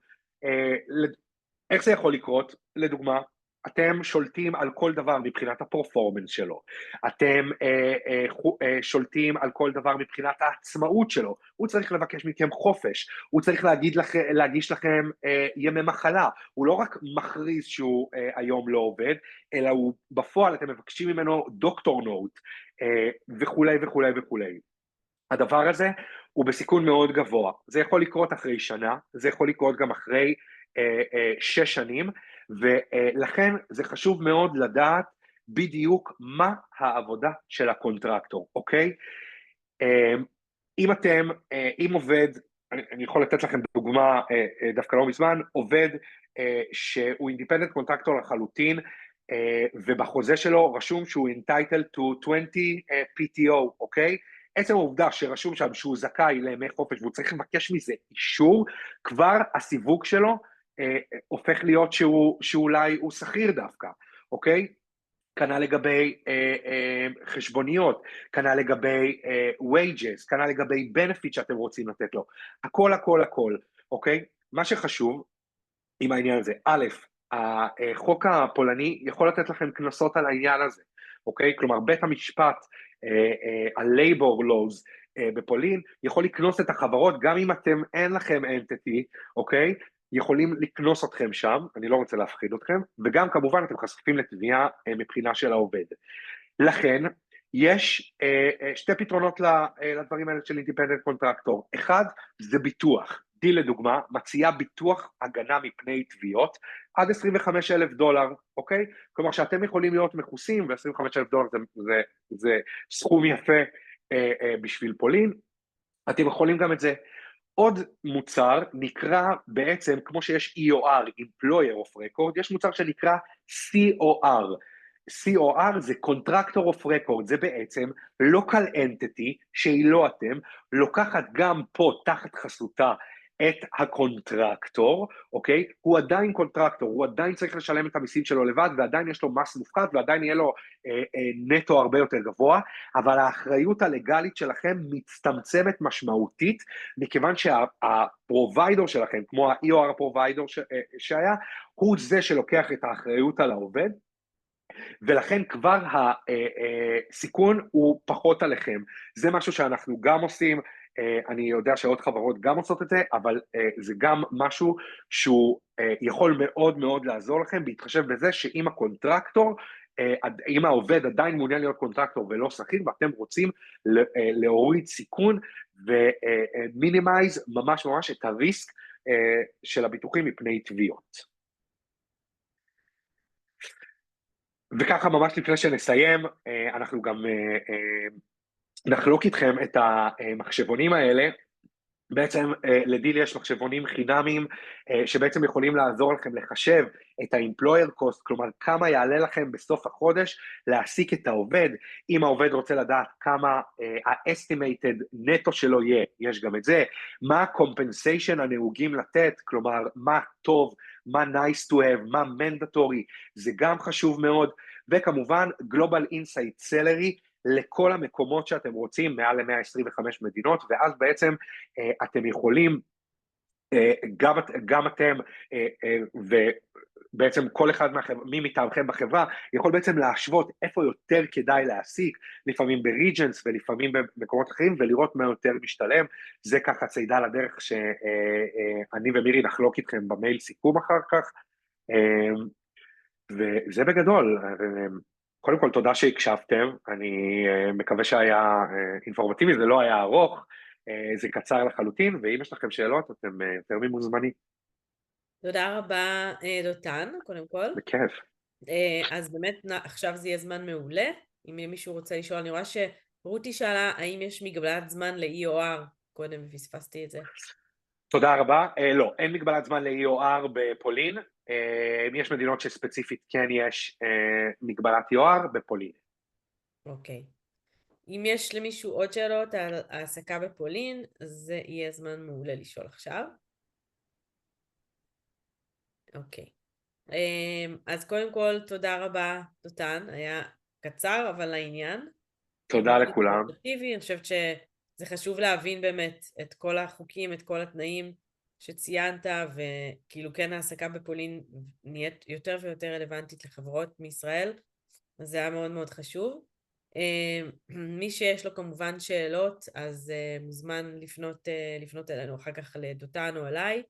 Speaker 4: איך זה יכול לקרות? לדוגמה, אתם שולטים על כל דבר מבחינת הפרפורמנס שלו, אתם שולטים על כל דבר מבחינת העצמאות שלו, הוא צריך לבקש מכם חופש, הוא צריך להגיש לכם ימי מחלה, הוא לא רק מכריז שהוא היום לא עובד, אלא הוא בפועל אתם מבקשים ממנו דוקטור נוט, וכולי וכולי וכולי. הדבר הזה הוא בסיכון מאוד גבוה. זה יכול לקרות אחרי שנה, זה יכול לקרות גם אחרי 6 שנים, ולכן זה חשוב מאוד לדעת בדיוק מה העבודה של הקונטרקטור, אוקיי? אם עובד, אני יכול לתת לכם דוגמה דווקא לא מזמן, עובד שהוא אינדיפנדנט קונטרקטור לחלוטין, ובחוזה שלו רשום שהוא entitled to 20 PTO, אוקיי? עצם העובדה שרשום שם שהוא זכאי לימי חופש והוא צריך לבקש מזה אישור, כבר הסיווג שלו הופך להיות שאולי הוא שכיר דווקא, אוקיי? כנ"ל לגבי חשבוניות, כנ"ל לגבי wages, כנ"ל לגבי benefit שאתם רוצים לתת לו, הכל, אוקיי? מה שחשוב עם העניין הזה, א', החוק הפולני יכול לתת לכם קנסות על העניין הזה, אוקיי? כלומר, בית המשפט, ה-labor laws בפולין, יכול לקנוס את החברות, גם אם אין לכם entity, אוקיי? יכולים לקנוס אתכם שם, אני לא רוצה להפחיד אתכם, וגם כמובן אתם חשופים לתביעה מבחינה של העובד. לכן, יש 2 פתרונות לדברים האלה של אינדיפנדנט קונטרקטור. אחד, זה ביטוח. דיל לדוגמה, מציעה ביטוח הגנה מפני תביעות, עד $25,000, אוקיי? כלומר שאתם יכולים להיות מכוסים, ו$25,000 זה סכום יפה בשביל פולין, אתם יכולים גם את זה. עוד מוצר נקרא בעצם, כמו שיש EOR, Employer of Record, יש מוצר שנקרא COR. COR זה Contractor of Record, זה בעצם Local Entity, שהיא לא אתם, לוקחת גם פה תחת חסותה את הקונטרקטור, אוקיי? הוא עדיין קונטרקטור, הוא עדיין צריך לשלם את המיסים שלו לבד, ועדיין יש לו מס מופחת, ועדיין יהיה לו נטו הרבה יותר גבוה, אבל האחריות הלגלית שלכם מצטמצמת משמעותית, מכיוון שהפרוביידור שלכם, כמו ה-EOR פרוביידור שהיה, הוא זה שלוקח את האחריות על העובד, ולכן כבר הסיכון הוא פחות עליכם. זה משהו שאנחנו גם עושים, אני יודע שעוד חברות גם עושות את זה, אבל זה גם משהו שהוא יכול מאוד מאוד לעזור לכם, בהתחשב בזה שאם הקונטרקטור, אם העובד עדיין מעוניין להיות קונטרקטור ולא שכיר, ואתם רוצים להוריד סיכון ומינימייז ממש את הריסק של הביטוחים מפני תביעות. וככה ממש לפני שנסיים, אנחנו גם נחלוק איתכם את המחשבונים האלה. בעצם לדיל יש מחשבונים חינמיים שבעצם יכולים לעזור לכם לחשב את ה-employer cost, כלומר כמה יעלה לכם בסוף החודש להעסיק את העובד. אם העובד רוצה לדעת כמה ה-estimated נטו שלו יהיה, יש גם את זה, מה ה-compensation הנהוגים לתת, כלומר מה טוב, מה nice to have, מה mandatory, זה גם חשוב מאוד, וכמובן Global Insight Salary, לכל המקומות שאתם רוצים, מעל ל-125 מדינות, ואז בעצם אתם יכולים, גם אתם, ובעצם כל אחד מי מטעמכם בחברה, יכול בעצם להשוות איפה יותר כדאי להעסיק, לפעמים בריג'נס ולפעמים במקומות אחרים, ולראות מה יותר משתלם. זה ככה צעידה לדרך שאני ומירי נחלוק איתכם במייל סיכום אחר כך, וזה בגדול. קודם כל, תודה שהקשבתם, אני מקווה שהיה אינפורמטיבי, זה לא היה ארוך, זה קצר לחלוטין, ואם יש לכם שאלות, אתם יותר ממוזמנים.
Speaker 1: תודה רבה, דותן, קודם כל.
Speaker 4: בכיף.
Speaker 1: אז באמת, עכשיו זה יהיה זמן מעולה, אם מישהו רוצה לשאול, אני רואה שרותי שאלה, האם יש מגבלת זמן ל-EOR, קודם פספסתי את זה.
Speaker 4: תודה רבה, לא, אין מגבלת זמן ל-EOR בפולין, יש מדינות שספציפית כן יש מגבלת EOR בפולין.
Speaker 1: אוקיי. אם יש למישהו עוד שאלות על העסקה בפולין, זה יהיה זמן מעולה לשאול עכשיו. אוקיי. אז קודם כל, תודה רבה, דותן, היה קצר, אבל לעניין.
Speaker 4: תודה לכולם.
Speaker 1: אני חושבת שזה חשוב להבין באמת את כל החוקים, את כל התנאים שציינת, וכאילו כן העסקה בפולין נהיית יותר ויותר רלוונטית לחברות מישראל, אז זה היה מאוד מאוד חשוב. מי שיש לו כמובן שאלות, אז מוזמן לפנות אלינו אחר כך לדותן או אליי,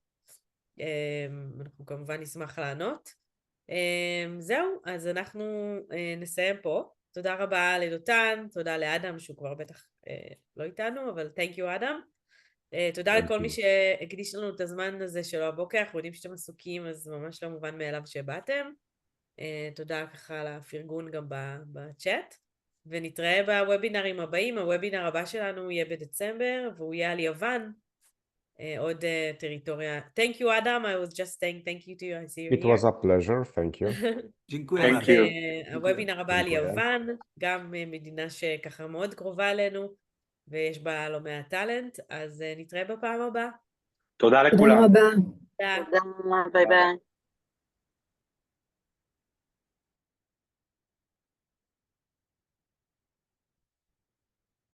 Speaker 1: אנחנו כמובן נשמח לענות. זהו, אז אנחנו נסיים פה. תודה רבה לדותן, תודה לאדם שהוא כבר בטח לא איתנו, אבל thank you אדם. תודה לכל
Speaker 3: you.
Speaker 1: מי שהקדיש לנו את הזמן הזה שלו הבוקר, אנחנו יודעים שאתם עסוקים, אז ממש לא מובן מאליו שבאתם. תודה ככה על הפרגון גם בצ'אט, ונתראה בוובינרים הבאים. הוובינר הבא שלנו יהיה בדצמבר, והוא יהיה על יוון, עוד טריטוריה. Thank you, Adam. I was just saying thank you to you. I see you
Speaker 3: It
Speaker 1: here.
Speaker 3: was a pleasure, thank you.
Speaker 5: Dziękuję
Speaker 4: Thank
Speaker 5: bardzo.
Speaker 4: you.
Speaker 1: הוובינר הבא על
Speaker 3: Dziękuję.
Speaker 1: יוון, גם מדינה שככה מאוד קרובה אלינו, ויש בה לא מעט טאלנט, אז נתראה בפעם הבאה.
Speaker 4: תודה
Speaker 2: תודה
Speaker 4: לכולם.
Speaker 2: רבה.
Speaker 1: תודה.
Speaker 2: תודה, ביי ביי.